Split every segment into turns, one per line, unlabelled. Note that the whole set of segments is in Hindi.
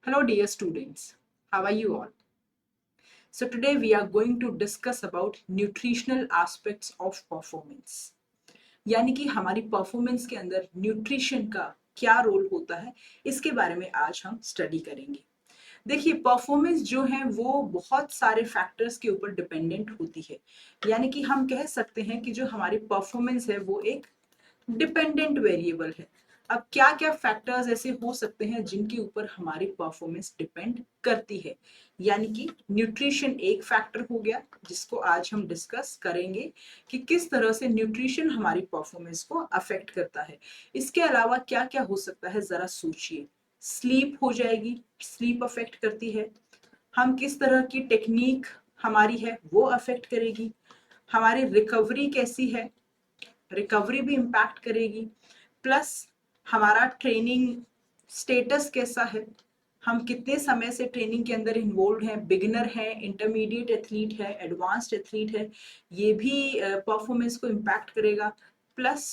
Hello dear students, how are you all? So today we are going to discuss about nutritional aspects of performance. यानी कि हमारी परफॉर्मेंस के अंदर न्यूट्रिशन का क्या रोल होता है, इसके बारे में आज हम स्टडी करेंगे। देखिए, परफॉर्मेंस जो है वो बहुत सारे फैक्टर्स के ऊपर डिपेंडेंट होती है। यानी कि हम कह सकते हैं कि जो हमारी परफॉर्मेंस है वो एक डिपेंडेंट वेरिएबल है। अब क्या क्या फैक्टर्स ऐसे हो सकते हैं जिनके ऊपर हमारी परफॉर्मेंस डिपेंड करती है। यानी कि न्यूट्रिशन एक फैक्टर हो गया जिसको आज हम डिस्कस करेंगे कि किस तरह से न्यूट्रिशन हमारी परफॉर्मेंस को अफेक्ट करता है। इसके अलावा क्या क्या हो सकता है, जरा सोचिए। स्लीप हो जाएगी, स्लीप अफेक्ट करती है। हम किस तरह की टेक्निक हमारी है वो अफेक्ट करेगी। हमारी रिकवरी कैसी है, रिकवरी भी इम्पैक्ट करेगी। प्लस हमारा ट्रेनिंग स्टेटस कैसा है, हम कितने समय से ट्रेनिंग के अंदर इन्वॉल्व हैं, बिगिनर है, इंटरमीडिएट एथलीट है, एडवांस्ड एथलीट है, ये भी परफॉर्मेंस को इम्पैक्ट करेगा। Plus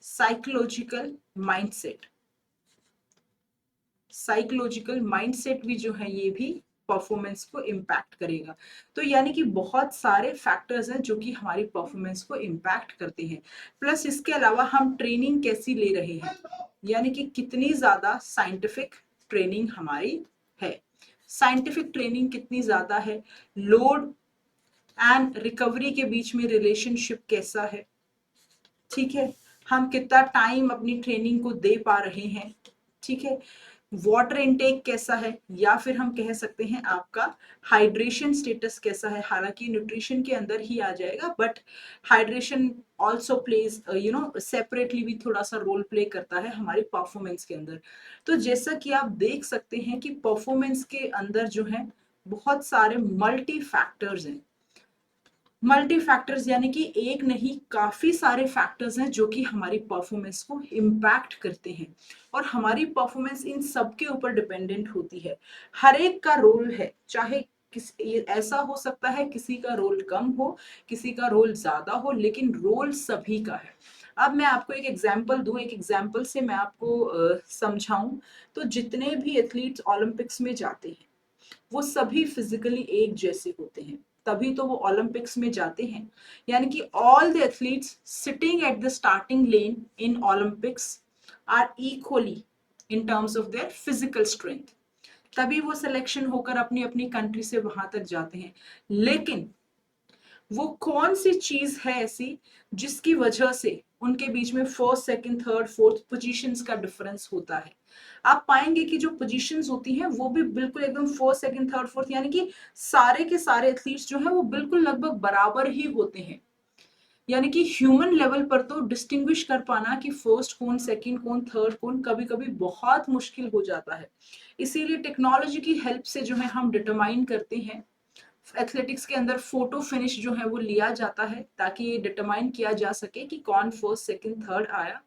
psychological mindset, psychological mindset भी जो है ये भी परफॉर्मेंस को इम्पैक्ट करेगा। तो यानी कि बहुत सारे फैक्टर्स हैं जो कि हमारी परफॉर्मेंस को इम्पैक्ट करते हैं। प्लस इसके अलावा हम ट्रेनिंग कैसी ले रहे हैं, यानी कि कितनी ज्यादा साइंटिफिक ट्रेनिंग हमारी है, साइंटिफिक ट्रेनिंग कितनी ज्यादा है, लोड एंड रिकवरी के बीच में रिलेशनशिप कैसा है, ठीक है, हम कितना टाइम अपनी ट्रेनिंग को दे पा रहे हैं, ठीक है, वाटर इनटेक कैसा है, या फिर हम कह सकते हैं आपका हाइड्रेशन स्टेटस कैसा है। हालांकि न्यूट्रिशन के अंदर ही आ जाएगा, but hydration also plays separately भी थोड़ा सा रोल प्ले करता है हमारी परफॉर्मेंस के अंदर। तो जैसा कि आप देख सकते हैं कि परफॉर्मेंस के अंदर जो है बहुत सारे मल्टी फैक्टर्स हैं। मल्टी फैक्टर्स यानी कि एक नहीं, काफी सारे फैक्टर्स हैं जो कि हमारी परफॉर्मेंस को इम्पैक्ट करते हैं, और हमारी परफॉर्मेंस इन सब के ऊपर डिपेंडेंट होती है। हर एक का रोल है, चाहे ऐसा हो सकता है किसी का रोल कम हो, किसी का रोल ज्यादा हो, लेकिन रोल सभी का है। अब मैं आपको एक एग्जाम्पल दूं, एक एग्जाम्पल से मैं आपको समझाऊं। तो जितने भी एथलीट्स ओलंपिक्स में जाते हैं वो सभी फिजिकली एक जैसे होते हैं, तभी तो वो ओलंपिक्स में जाते हैं। यानी कि all the athletes sitting at the starting lane in Olympics are equally in terms of their physical strength, तभी वो सिलेक्शन होकर अपनी अपनी कंट्री से वहां तक जाते हैं। लेकिन वो कौन सी चीज है ऐसी जिसकी वजह से उनके बीच में first second third fourth positions का डिफरेंस होता है। आप पाएंगे कि जो पोजीशंस होती हैं वो भी बिल्कुल एकदम फर्स्ट सेकंड थर्ड फोर्थ, यानी कि सारे के सारे एथलीट्स जो हैं वो बिल्कुल लगभग बराबर ही होते हैं। यानी कि ह्यूमन लेवल पर तो डिस्टिंग्विश कर पाना कि फर्स्ट कौन, सेकंड कौन, थर्ड कौन, कभी कभी बहुत मुश्किल हो जाता है। इसीलिए टेक्नोलॉजी की हेल्प से जो है हम डिटरमाइन करते हैं। एथलेटिक्स के अंदर फोटो फिनिश जो है वो लिया जाता है ताकि ये डिटरमाइन किया जा सके कि कौन फर्स्ट सेकंड थर्ड आया।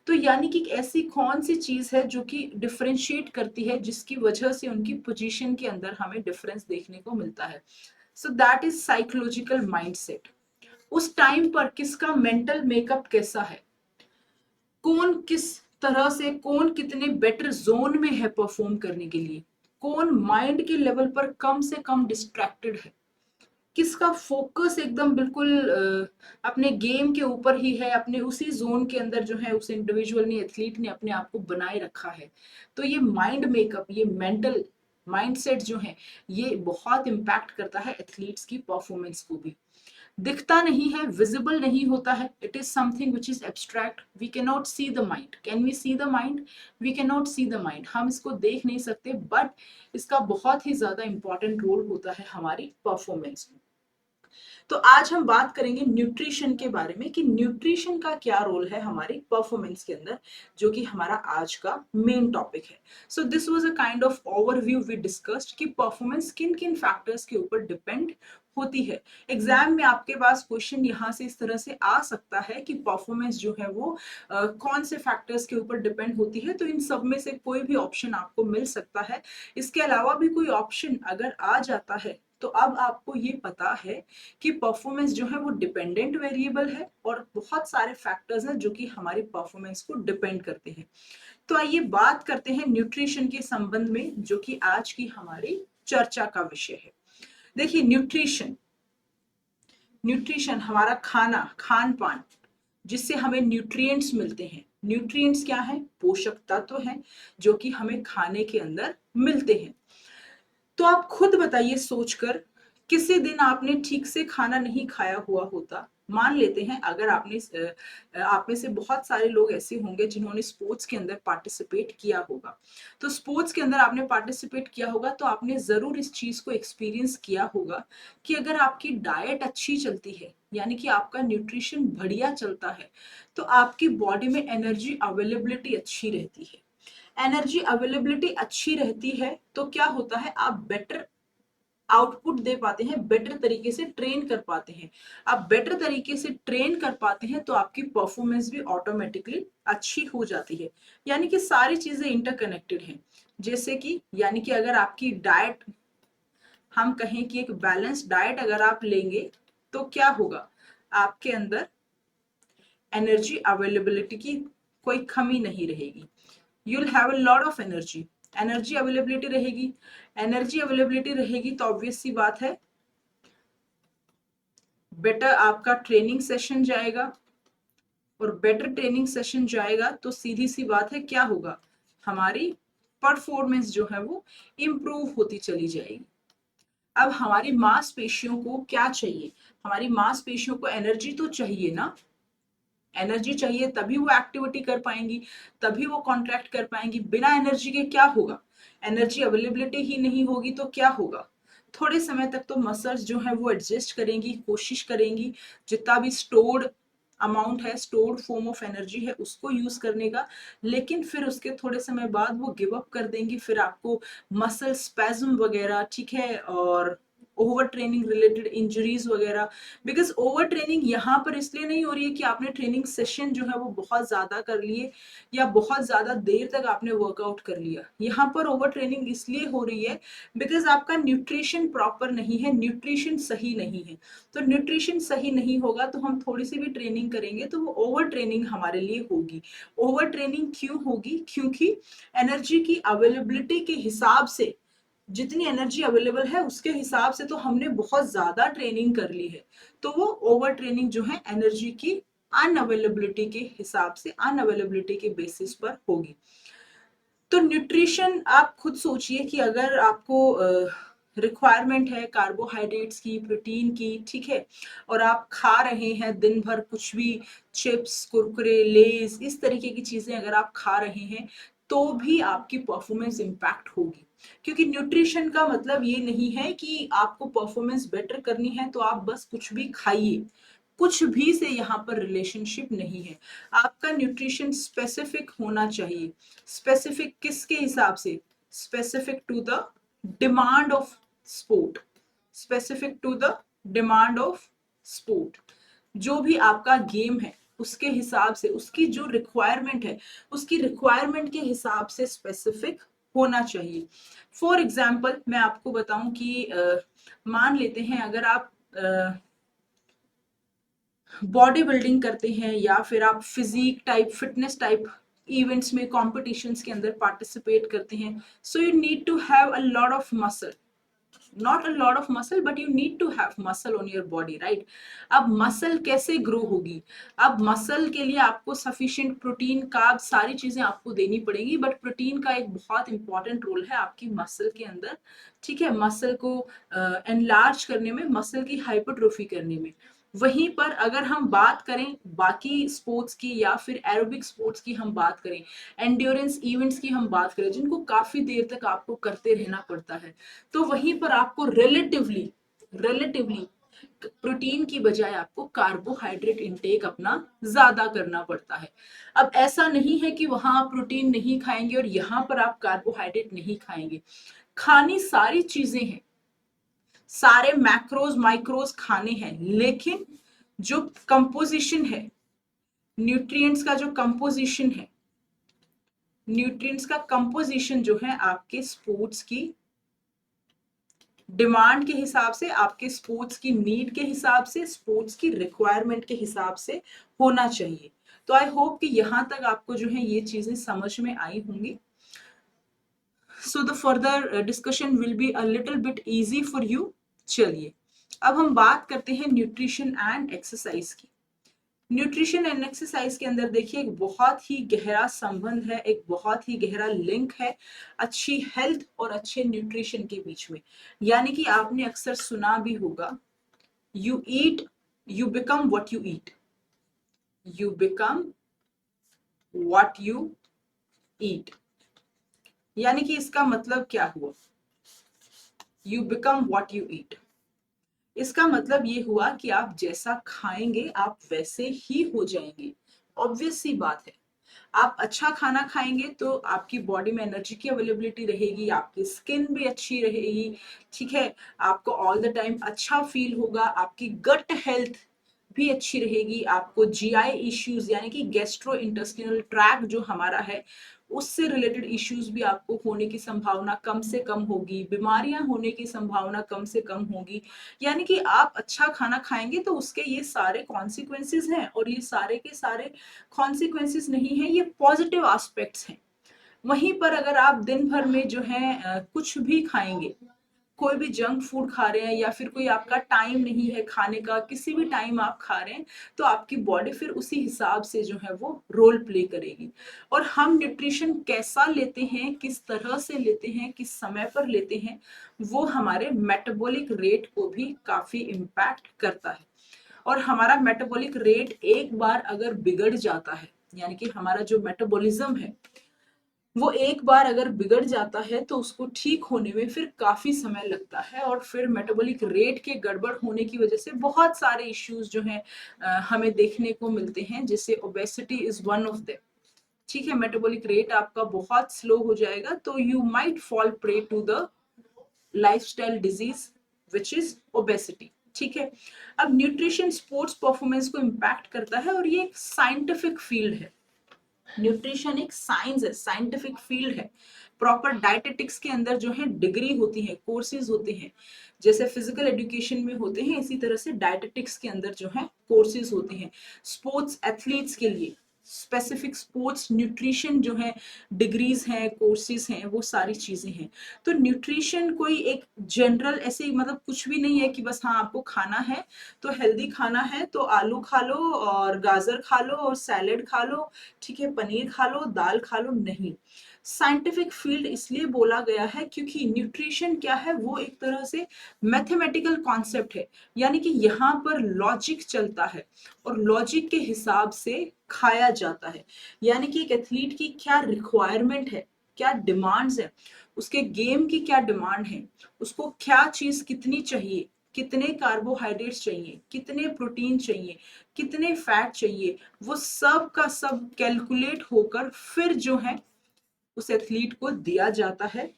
तो यानी कि ऐसी कौन सी चीज है जो कि डिफरेंशिएट करती है, जिसकी वजह से उनकी पोजीशन के अंदर हमें डिफरेंस देखने को मिलता है। So that is psychological mindset. उस टाइम पर किसका मेंटल मेकअप कैसा है, कौन किस तरह से, कौन कितने बेटर जोन में है परफॉर्म करने के लिए, कौन माइंड के लेवल पर कम से कम डिस्ट्रैक्टेड है, किसका फोकस एकदम बिल्कुल अपने गेम के ऊपर ही है, अपने उसी जोन के अंदर जो है उस इंडिविजुअल ने, एथलीट ने अपने आप को बनाए रखा है। तो ये माइंड मेकअप, ये मेंटल माइंडसेट जो है ये बहुत इम्पैक्ट करता है एथलीट्स की परफॉर्मेंस को भी। दिखता नहीं है, विजिबल नहीं होता है, it is something which is abstract, we can not see the mind. Can we see the mind? We can not see the mind, हम इसको देख नहीं सकते, बट इसका बहुत ही ज्यादा इंपॉर्टेंट रोल होता है हमारी परफॉर्मेंस में। तो आज हम बात करेंगे न्यूट्रिशन के बारे में कि न्यूट्रिशन का क्या रोल है हमारी परफॉर्मेंस के अंदर, जो कि हमारा आज का मेन टॉपिक है। So this was a kind of overview we discussed कि परफॉर्मेंस किन किन फैक्टर्स के ऊपर डिपेंड होती है। एग्जाम में आपके पास क्वेश्चन यहाँ से इस तरह से आ सकता है कि परफॉर्मेंस जो है वो कौन से फैक्टर्स के ऊपर डिपेंड होती है, तो इन सब में से कोई भी ऑप्शन आपको मिल सकता है। इसके अलावा भी कोई ऑप्शन अगर आ जाता है तो अब आपको ये पता है कि परफॉर्मेंस जो है वो डिपेंडेंट वेरिएबल है और बहुत सारे फैक्टर्स हैं जो कि हमारी परफॉर्मेंस को डिपेंड करते हैं। तो आइए बात करते हैं न्यूट्रिशन के संबंध में, जो कि आज की हमारी चर्चा का विषय है। देखिए न्यूट्रिशन, न्यूट्रिशन हमारा खाना, खान पान, जिससे हमें न्यूट्रिएंट्स मिलते हैं। न्यूट्रिएंट्स क्या है? पोषक तत्व हैं जो कि हमें खाने के अंदर मिलते हैं। तो आप खुद बताइए सोचकर, किसी दिन आपने ठीक से खाना नहीं खाया हुआ होता, मान लेते हैं अगर आप में से बहुत सारे लोग ऐसे होंगे जिन्होंने स्पोर्ट्स के अंदर पार्टिसिपेट किया होगा। तो स्पोर्ट्स के अंदर आपने पार्टिसिपेट किया होगा तो आपने जरूर इस चीज को एक्सपीरियंस किया होगा कि अगर आपकी डाइट अच्छी चलती है, यानी कि आपका न्यूट्रिशन बढ़िया चलता है, तो आपकी बॉडी में एनर्जी अवेलेबिलिटी अच्छी रहती है। एनर्जी अवेलेबिलिटी अच्छी रहती है तो क्या होता है, आप बेटर आउटपुट दे पाते हैं, बेटर तरीके से ट्रेन कर पाते हैं। आप बेटर तरीके से ट्रेन कर पाते हैं तो आपकी परफॉर्मेंस भी ऑटोमेटिकली अच्छी हो जाती है। यानी कि सारी चीजें इंटरकनेक्टेड हैं। जैसे कि यानी कि अगर आपकी डाइट, हम कहें कि एक बैलेंस डाइट अगर आप लेंगे तो क्या होगा, आपके अंदर एनर्जी अवेलेबिलिटी की कोई कमी नहीं रहेगी। you'll have a lot of energy, energy availability रहेगी। एनर्जी अवेलेबिलिटी रहेगी तो ऑब्वियस सी बात है बेटर आपका ट्रेनिंग सेशन जाएगा, और बेटर ट्रेनिंग सेशन जाएगा तो सीधी सी बात है क्या होगा, हमारी परफॉर्मेंस जो है वो इम्प्रूव होती चली जाएगी। अब हमारी मांसपेशियों को क्या चाहिए, हमारी मांसपेशियों को एनर्जी तो चाहिए ना, एनर्जी चाहिए तभी वो एक्टिविटी कर पाएंगी, तभी वो कॉन्ट्रैक्ट कर पाएंगी। बिना एनर्जी के क्या होगा, एनर्जी अवेलेबिलिटी ही नहीं होगी तो क्या होगा, थोड़े समय तक तो मसल्स जो है वो एडजस्ट करेंगी, कोशिश करेंगी जितना भी स्टोर्ड अमाउंट है, स्टोर्ड फॉर्म ऑफ एनर्जी है उसको यूज करने का, लेकिन फिर उसके थोड़े समय बाद वो गिव अप कर देंगी। फिर आपको मसल स्पैज्म वगैरह, ठीक है, और ओवर ट्रेनिंग रिलेटेड इंजरीज वगैरह। बिकॉज ओवर ट्रेनिंग यहाँ पर इसलिए नहीं हो रही है कि आपने ट्रेनिंग सेशन जो है वो बहुत ज्यादा कर लिए या बहुत ज्यादा देर तक आपने वर्कआउट कर लिया, यहाँ पर ओवर ट्रेनिंग इसलिए हो रही है बिकॉज आपका न्यूट्रिशन प्रॉपर नहीं है, न्यूट्रिशन सही नहीं है। तो न्यूट्रिशन सही नहीं होगा तो हम थोड़ी सी भी ट्रेनिंग करेंगे तो वो ओवर ट्रेनिंग हमारे लिए होगी। ओवर ट्रेनिंग क्यों होगी, क्योंकि एनर्जी की अवेलेबिलिटी के हिसाब से, जितनी एनर्जी अवेलेबल है उसके हिसाब से तो हमने बहुत ज्यादा ट्रेनिंग कर ली है, तो वो ओवर ट्रेनिंग जो है एनर्जी की अनअवेलेबिलिटी के हिसाब से, अनअवेलेबिलिटी के बेसिस पर होगी। तो न्यूट्रिशन आप खुद सोचिए कि अगर आपको रिक्वायरमेंट है कार्बोहाइड्रेट्स की, प्रोटीन की, ठीक है, और आप खा रहे हैं दिन भर कुछ भी, चिप्स, कुरकुरे, लेज, इस तरीके की चीजें अगर आप खा रहे हैं तो भी आपकी परफॉर्मेंस इंपैक्ट होगी। क्योंकि न्यूट्रिशन का मतलब ये नहीं है कि आपको परफॉर्मेंस बेटर करनी है तो आप बस कुछ भी खाइए, कुछ भी से यहाँ पर रिलेशनशिप नहीं है। आपका न्यूट्रिशन स्पेसिफिक होना चाहिए। स्पेसिफिक किसके हिसाब से, specific to the demand of sport, specific to the demand of sport. जो भी आपका गेम है उसके हिसाब से, उसकी जो रिक्वायरमेंट है उसकी रिक्वायरमेंट के हिसाब से स्पेसिफिक होना चाहिए। फॉर एग्जाम्पल मैं आपको बताऊं कि मान लेते हैं अगर आप बॉडी बिल्डिंग करते हैं या फिर आप physique type, fitness type events में, कॉम्पिटिशन्स के अंदर पार्टिसिपेट करते हैं, so you need to have a lot of muscle, not a lot of muscle but you need to have muscle on your body, right. अब मसल कैसे ग्रो होगी, अब मसल के लिए आपको सफिशिएंट प्रोटीन, कार्ब, सारी चीजें आपको देनी पड़ेगी, बट प्रोटीन का एक बहुत इंपॉर्टेंट रोल है आपकी मसल के अंदर, ठीक है, मसल को एनलार्ज करने में, मसल की हाइपरट्रोफी करने में। वहीं पर अगर हम बात करें बाकी स्पोर्ट्स की या फिर एरोबिक स्पोर्ट्स की हम बात करें, एंड्योरेंस इवेंट्स की हम बात करें जिनको काफी देर तक आपको करते रहना पड़ता है, तो वहीं पर आपको रिलेटिवली रिलेटिवली प्रोटीन की बजाय आपको कार्बोहाइड्रेट इंटेक अपना ज्यादा करना पड़ता है। अब ऐसा नहीं है कि वहां आप प्रोटीन नहीं खाएंगे और यहाँ पर आप कार्बोहाइड्रेट नहीं खाएंगे, खानी सारी चीजें हैं, सारे मैक्रोज माइक्रोज खाने हैं, लेकिन जो कंपोजिशन है, न्यूट्रिएंट्स का जो कंपोजिशन है, न्यूट्रिएंट्स का कंपोजिशन जो है आपके स्पोर्ट्स की डिमांड के हिसाब से, आपके स्पोर्ट्स की नीड के हिसाब से, स्पोर्ट्स की रिक्वायरमेंट के हिसाब से होना चाहिए। तो आई होप कि यहाँ तक आपको जो है ये चीजें समझ में आई होंगी। So the further discussion will be a little bit easy for you. चलिए अब हम बात करते हैं न्यूट्रिशन एंड एक्सरसाइज की। न्यूट्रिशन एंड एक्सरसाइज के अंदर देखिए एक बहुत ही गहरा संबंध है, एक बहुत ही गहरा लिंक है अच्छी हेल्थ और अच्छे न्यूट्रिशन के बीच में। यानी कि आपने अक्सर सुना भी होगा, you eat you become what you eat, you become what you eat. यानी कि इसका मतलब क्या हुआ, you become what you eat. इसका मतलब ये हुआ कि आप जैसा खाएंगे आप वैसे ही हो जाएंगे। ऑब्वियस सी बात है, आप अच्छा खाना खाएंगे तो आपकी बॉडी में एनर्जी की अवेलेबिलिटी रहेगी, आपकी स्किन भी अच्छी रहेगी, ठीक है, आपको ऑल द टाइम अच्छा फील होगा, आपकी गट हेल्थ भी अच्छी रहेगी, आपको जीआई इश्यूज यानी कि गैस्ट्रो इंटेस्टिनल ट्रैक जो हमारा है उससे रिलेटेड इश्यूज भी आपको होने की संभावना कम से कम होगी, बीमारियां होने की संभावना कम से कम होगी। यानी कि आप अच्छा खाना खाएंगे तो उसके ये सारे कॉन्सिक्वेंसेस हैं, और ये सारे के सारे कॉन्सिक्वेंसेस नहीं है, ये पॉजिटिव एस्पेक्ट्स हैं। वहीं पर अगर आप दिन भर में जो है कुछ भी खाएंगे, कोई भी जंक फूड खा रहे हैं, या फिर कोई आपका टाइम नहीं है खाने का, किसी भी टाइम आप खा रहे हैं, तो आपकी बॉडी फिर उसी हिसाब से जो है वो रोल प्ले करेगी। और हम न्यूट्रिशन कैसा लेते हैं, किस तरह से लेते हैं, किस समय पर लेते हैं, वो हमारे मेटाबॉलिक रेट को भी काफी इम्पैक्ट करता है। और हमारा मेटाबॉलिक रेट एक बार अगर बिगड़ जाता है, यानी कि हमारा जो मेटाबॉलिज्म है वो एक बार अगर बिगड़ जाता है तो उसको ठीक होने में फिर काफी समय लगता है, और फिर मेटाबॉलिक रेट के गड़बड़ होने की वजह से बहुत सारे इश्यूज जो हैं हमें देखने को मिलते हैं, जैसे obesity is one of them. ठीक है, मेटाबॉलिक रेट आपका बहुत स्लो हो जाएगा तो you might fall prey to the lifestyle disease which is obesity. ठीक है, अब न्यूट्रिशन स्पोर्ट्स परफॉर्मेंस को इम्पैक्ट करता है और ये एक साइंटिफिक फील्ड है। न्यूट्रिशन एक साइंस है, साइंटिफिक फील्ड है। प्रॉपर डाइटेटिक्स के अंदर जो है डिग्री होती है, कोर्सेज होते हैं, जैसे फिजिकल एजुकेशन में होते हैं इसी तरह से डाइटेटिक्स के अंदर जो है कोर्सेज होते हैं। स्पोर्ट्स एथलीट्स के लिए स्पेसिफिक स्पोर्ट्स न्यूट्रिशन जो है डिग्रीज हैं, कोर्सेज हैं, वो सारी चीजें हैं। तो न्यूट्रिशन कोई एक जनरल ऐसे मतलब कुछ भी नहीं है कि बस हाँ आपको खाना है तो हेल्दी खाना है तो आलू खा लो और गाजर खा लो और सैलेड खा लो, ठीक है, पनीर खा लो, दाल खा लो, नहीं। साइंटिफिक फील्ड इसलिए बोला गया है क्योंकि न्यूट्रिशन क्या है, वो एक तरह से मैथमेटिकल कॉन्सेप्ट है। यानी कि यहाँ पर लॉजिक चलता है और लॉजिक के हिसाब से खाया जाता है। यानी कि एक एथलीट की क्या रिक्वायरमेंट है, क्या डिमांड्स है, उसके गेम की क्या डिमांड है, उसको क्या चीज कितनी चाहिए, कितने कार्बोहाइड्रेट्स चाहिए, कितने प्रोटीन चाहिए, कितने फैट चाहिए, वो सब का सब कैलकुलेट होकर फिर जो है उस एथलीट को दिया जाता है,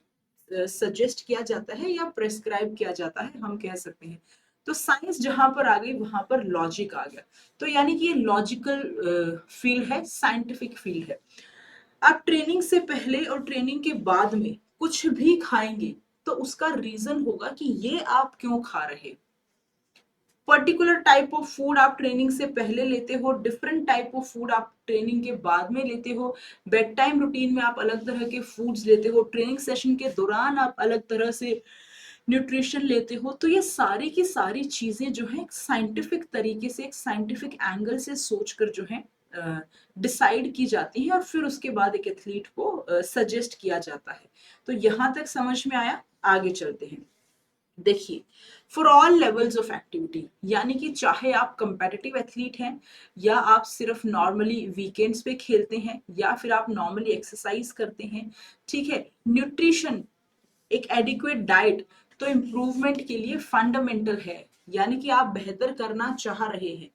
सजेस्ट किया जाता है या प्रेस्क्राइब किया जाता है, हम कह सकते हैं। तो साइंस जहां पर आ गई वहां पर लॉजिक आ गया। तो यानी कि ये लॉजिकल फील्ड है, साइंटिफिक फील्ड है। आप ट्रेनिंग से पहले और ट्रेनिंग के बाद में कुछ भी खाएंगे तो उसका रीजन होगा कि ये आप क्यों खा रहे। पर्टिकुलर टाइप ऑफ फूड आप ट्रेनिंग से पहले लेते हो, डिफरेंट टाइप ऑफ फूड आप ट्रेनिंग के बाद में लेते हो, बेड टाइम रूटीन में आप अलग तरह के फूड्स लेते हो, ट्रेनिंग सेशन के दौरान आप अलग तरह से न्यूट्रिशन लेते हो। तो ये सारी की सारी चीजें जो है साइंटिफिक तरीके से, एक साइंटिफिक एंगल से सोचकर जो है डिसाइड की जाती है और फिर उसके बाद एक एथलीट को सजेस्ट किया जाता है। तो यहाँ तक समझ में आया, आगे चलते हैं। देखिए, for all levels of activity, यानी कि चाहे आप कंपेटिटिव एथलीट हैं या आप सिर्फ नॉर्मली वीकेंड्स पे खेलते हैं या फिर आप नॉर्मली एक्सरसाइज करते हैं, ठीक है, न्यूट्रिशन एक एडिक्वेट डाइट तो इम्प्रूवमेंट के लिए फंडामेंटल है। यानी कि आप बेहतर करना चाह रहे हैं,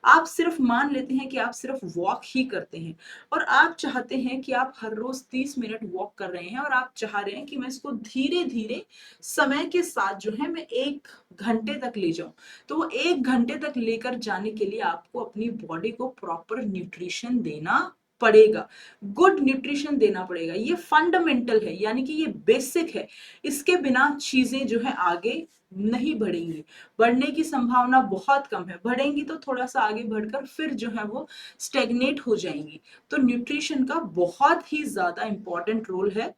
आप सिर्फ मान लेते हैं कि आप सिर्फ वॉक ही करते हैं और आप चाहते हैं कि आप हर रोज 30 मिनट वॉक कर रहे हैं और आप चाह रहे हैं कि मैं इसको धीरे धीरे समय के साथ जो है मैं 1 घंटे तक ले जाऊं। तो वो 1 घंटे तक लेकर जाने के लिए आपको अपनी बॉडी को प्रॉपर न्यूट्रिशन देना पड़ेगा, गुड न्यूट्रिशन देना पड़ेगा। ये फंडामेंटल है, यानी कि ये बेसिक है। इसके बिना चीजें जो है आगे नहीं बढ़ेंगी, बढ़ने की संभावना बहुत कम है, बढ़ेंगी तो थोड़ा सा आगे बढ़कर फिर जो है वो स्टेगनेट हो जाएंगी। तो न्यूट्रिशन का बहुत ही ज्यादा इंपॉर्टेंट रोल है।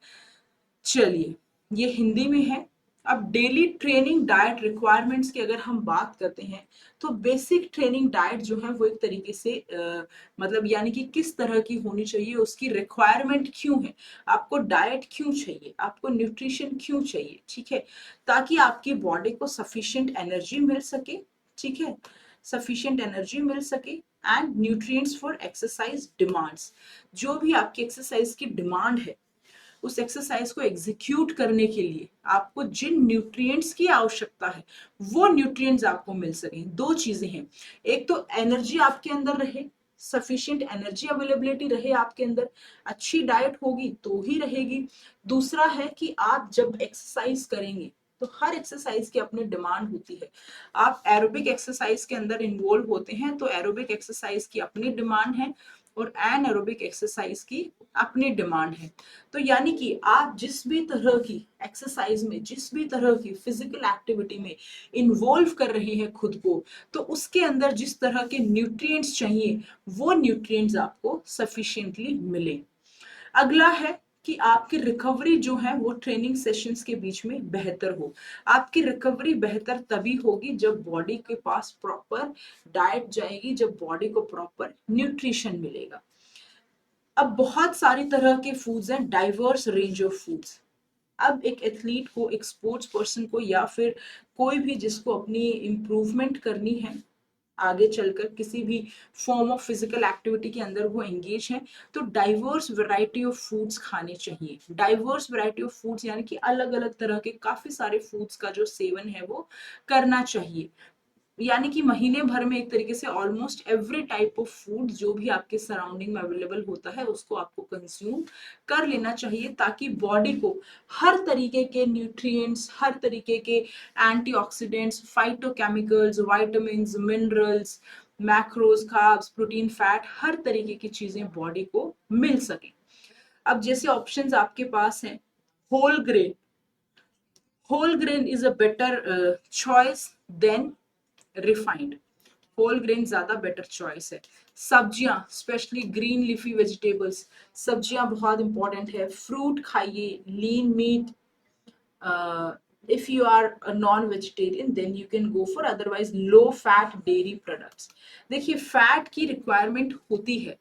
चलिए, ये हिंदी में है। अब डेली ट्रेनिंग डाइट रिक्वायरमेंट्स की अगर हम बात करते हैं, तो बेसिक ट्रेनिंग डाइट जो है वो एक तरीके से मतलब यानी कि किस तरह की होनी चाहिए, उसकी रिक्वायरमेंट क्यों है, आपको डाइट क्यों चाहिए, आपको न्यूट्रिशन क्यों चाहिए, ठीक है, ताकि आपकी बॉडी को सफिशिएंट एनर्जी मिल सके, ठीक है, सफिशिएंट एनर्जी मिल सके and nutrients for exercise demands. जो भी आपकी एक्सरसाइज की डिमांड है, उस एक्सरसाइज को एग्जीक्यूट करने के लिए आपको जिन न्यूट्रिएंट्स की आवश्यकता है वो न्यूट्रिएंट्स आपको मिल सके। दो चीजें हैं, एक तो एनर्जी आपके अंदर रहे, सफिशिएंट एनर्जी अवेलेबिलिटी रहे आपके अंदर, अच्छी डाइट होगी तो ही रहेगी। दूसरा है कि आप जब एक्सरसाइज करेंगे तो हर एक्सरसाइज की अपनी डिमांड होती है। आप एरोबिक एक्सरसाइज के अंदर इन्वॉल्व होते हैं तो एरोबिक एक्सरसाइज की अपनी डिमांड है और एनारोबिक एक्सरसाइज की अपनी डिमांड है। तो यानी कि आप जिस भी तरह की एक्सरसाइज में, जिस भी तरह की फिजिकल एक्टिविटी में इन्वॉल्व कर रहे हैं खुद को, तो उसके अंदर जिस तरह के न्यूट्रिएंट्स चाहिए वो न्यूट्रिएंट्स आपको सफिशिएंटली मिले। अगला है कि आपकी रिकवरी जो है वो ट्रेनिंग सेशंस के बीच में बेहतर हो। आपकी रिकवरी बेहतर तभी होगी जब बॉडी के पास प्रॉपर डाइट जाएगी, जब बॉडी को प्रॉपर न्यूट्रिशन मिलेगा। अब बहुत सारी तरह के फूड्स हैं, डाइवर्स रेंज ऑफ फूड्स। अब एक एथलीट को, एक स्पोर्ट्स पर्सन को, या फिर कोई भी जिसको अपनी इम्प्रूवमेंट करनी है आगे चलकर किसी भी फॉर्म ऑफ फिजिकल एक्टिविटी के अंदर वो एंगेज है, तो डाइवर्स वैरायटी ऑफ फूड्स खाने चाहिए। डाइवर्स वैरायटी ऑफ फूड्स यानी कि अलग अलग तरह के काफी सारे फूड्स का जो सेवन है वो करना चाहिए। यानी कि महीने भर में एक तरीके से almost every type of food जो भी आपके सराउंडिंग में अवेलेबल होता है उसको आपको कंज्यूम कर लेना चाहिए, ताकि बॉडी को हर तरीके के न्यूट्रिएंट्स, हर तरीके के antioxidants, phytochemicals, vitamins, minerals, macros, carbs, protein, fat, हर तरीके की चीजें बॉडी को मिल सके। अब जैसे ऑप्शंस आपके पास हैं, whole grain. Whole grain is a better choice than refined. Whole grain ज्यादा बेटर चॉइस है। सब्जियां, स्पेशली ग्रीन लीफी वेजिटेबल्स, सब्जियां बहुत इंपॉर्टेंट है। फ्रूट खाइए, lean meat. If you are a non-vegetarian then you can go for otherwise low fat dairy products। देखिए, फैट की रिक्वायरमेंट होती है,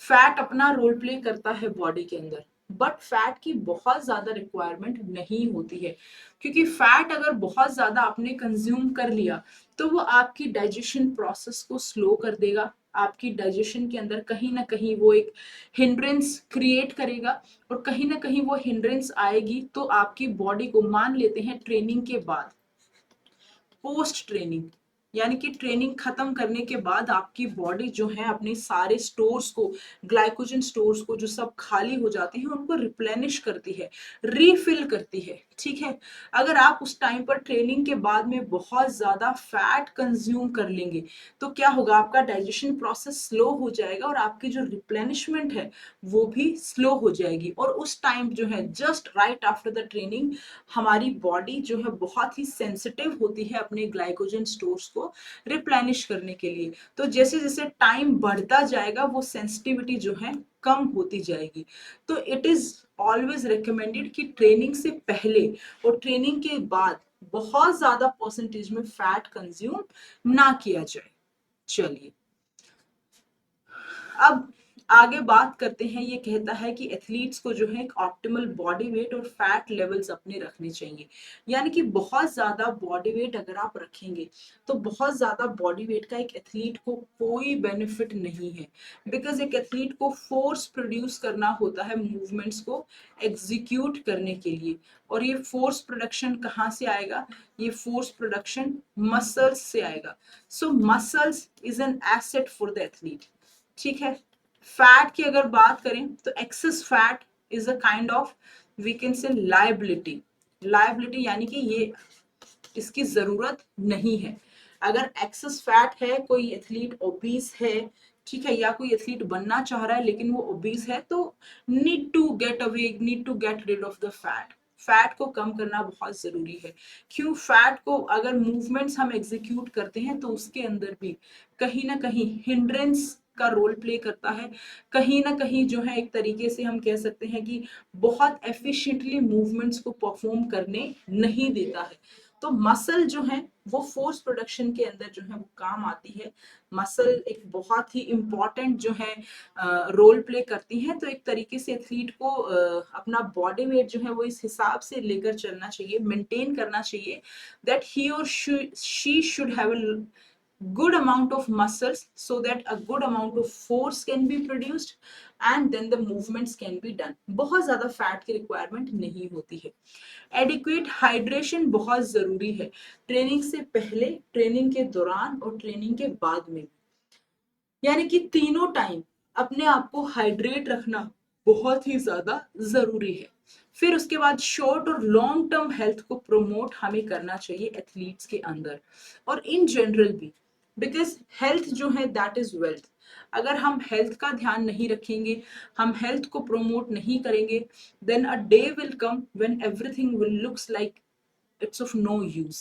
फैट अपना रोल प्ले करता है बॉडी के अंदर, बट फैट की बहुत ज्यादा रिक्वायरमेंट नहीं होती है, क्योंकि फैट अगर बहुत ज्यादा आपने कंज्यूम कर लिया तो वो आपकी डाइजेशन प्रोसेस को स्लो कर देगा, आपकी डाइजेशन के अंदर कहीं ना कहीं वो एक हिंड्रेंस क्रिएट करेगा, और कहीं ना कहीं वो हिंड्रेंस आएगी तो आपकी बॉडी को, मान लेते हैं ट्रेनिंग के बाद, पोस्ट ट्रेनिंग यानी कि ट्रेनिंग खत्म करने के बाद आपकी बॉडी जो है अपने सारे स्टोर्स को, ग्लाइकोजन स्टोर्स को जो सब खाली हो जाते हैं उनको रिप्लेनिश करती है, रीफिल करती है, ठीक है। अगर आप उस टाइम पर ट्रेनिंग के बाद में बहुत ज्यादा फैट कंज्यूम कर लेंगे तो क्या होगा, आपका डाइजेशन प्रोसेस स्लो हो जाएगा और आपकी जो रिप्लेनिशमेंट है वो भी स्लो हो जाएगी, और उस टाइम जो है just right after the training हमारी बॉडी जो है बहुत ही सेंसिटिव होती है अपने ग्लाइकोजन स्टोर्स को रिप्लेनिश करने के लिए। तो जैसे जैसे टाइम बढ़ता जाएगा वो सेंसिटिविटी जो है कम होती जाएगी। तो इट इज ऑलवेज रिकमेंडेड कि ट्रेनिंग से पहले और ट्रेनिंग के बाद बहुत ज्यादा परसेंटेज में फैट कंज्यूम ना किया जाए। चलिए, अब आगे बात करते हैं। ये कहता है कि एथलीट्स को जो है एक ऑप्टिमल बॉडी वेट और फैट लेवल्स अपने रखने चाहिए। यानी कि बहुत ज्यादा बॉडी वेट अगर आप रखेंगे तो बहुत ज्यादा बॉडी वेट का एक एथलीट को कोई बेनिफिट नहीं है, बिकॉज एक एथलीट को फोर्स प्रोड्यूस करना होता है मूवमेंट्स को एग्जीक्यूट करने के लिए, और ये फोर्स प्रोडक्शन कहाँ से आएगा, ये फोर्स प्रोडक्शन मसल्स से आएगा। So muscles is an asset for the athlete, ठीक है। फैट की अगर बात करें तो excess fat is a kind of, we can say liability. Liability यानी कि ये इसकी जरूरत नहीं है। अगर एक्सेस फैट है, कोई एथलीट ओबीस है, ठीक है, या कोई एथलीट बनना चाह रहा है लेकिन वो ओबीस है, तो need to get away, need to get rid of the fat. Fat को कम करना बहुत जरूरी है। क्यों? फैट को अगर मूवमेंट्स हम एग्जीक्यूट करते हैं तो उसके अंदर भी कहीं ना कहीं हिंड्रेंस का रोल प्ले करता है, कहीं ना कहीं जो है एक तरीके से हम कह सकते हैं कि बहुत एफिशिएंटली मूवमेंट्स को परफॉर्म करने नहीं देता है। तो मसल जो है वो फोर्स प्रोडक्शन के अंदर जो है वो काम आती है। मसल एक बहुत ही इम्पॉर्टेंट जो है रोल प्ले करती है। तो एक तरीके से एथलीट को अपना बॉडी वेट जो है वो इस हिसाब से लेकर चलना चाहिए, मेंटेन करना चाहिए, दैट ही और she should have a good amount of muscles so that a good amount of force can be produced and then the movements can be done। बहुत ज्यादा फैट की रिक्वायरमेंट नहीं होती है। एडिक्वेट हाइड्रेशन बहुत जरूरी है, ट्रेनिंग से पहले, ट्रेनिंग के दौरान और ट्रेनिंग के बाद में, यानी कि तीनों टाइम अपने आप को हाइड्रेट रखना बहुत ही ज्यादा जरूरी है। फिर उसके बाद शॉर्ट और लॉन्ग टर्म हेल्थ को प्रमोट हमें करना चाहिए एथलीट्स के अंदर और इन जनरल भी, बिकॉज हेल्थ जो है दैट इज वेल्थ। अगर हम हेल्थ का ध्यान नहीं रखेंगे, हम हेल्थ को प्रमोट नहीं करेंगे, then a day will come when everything will looks like it's of no use.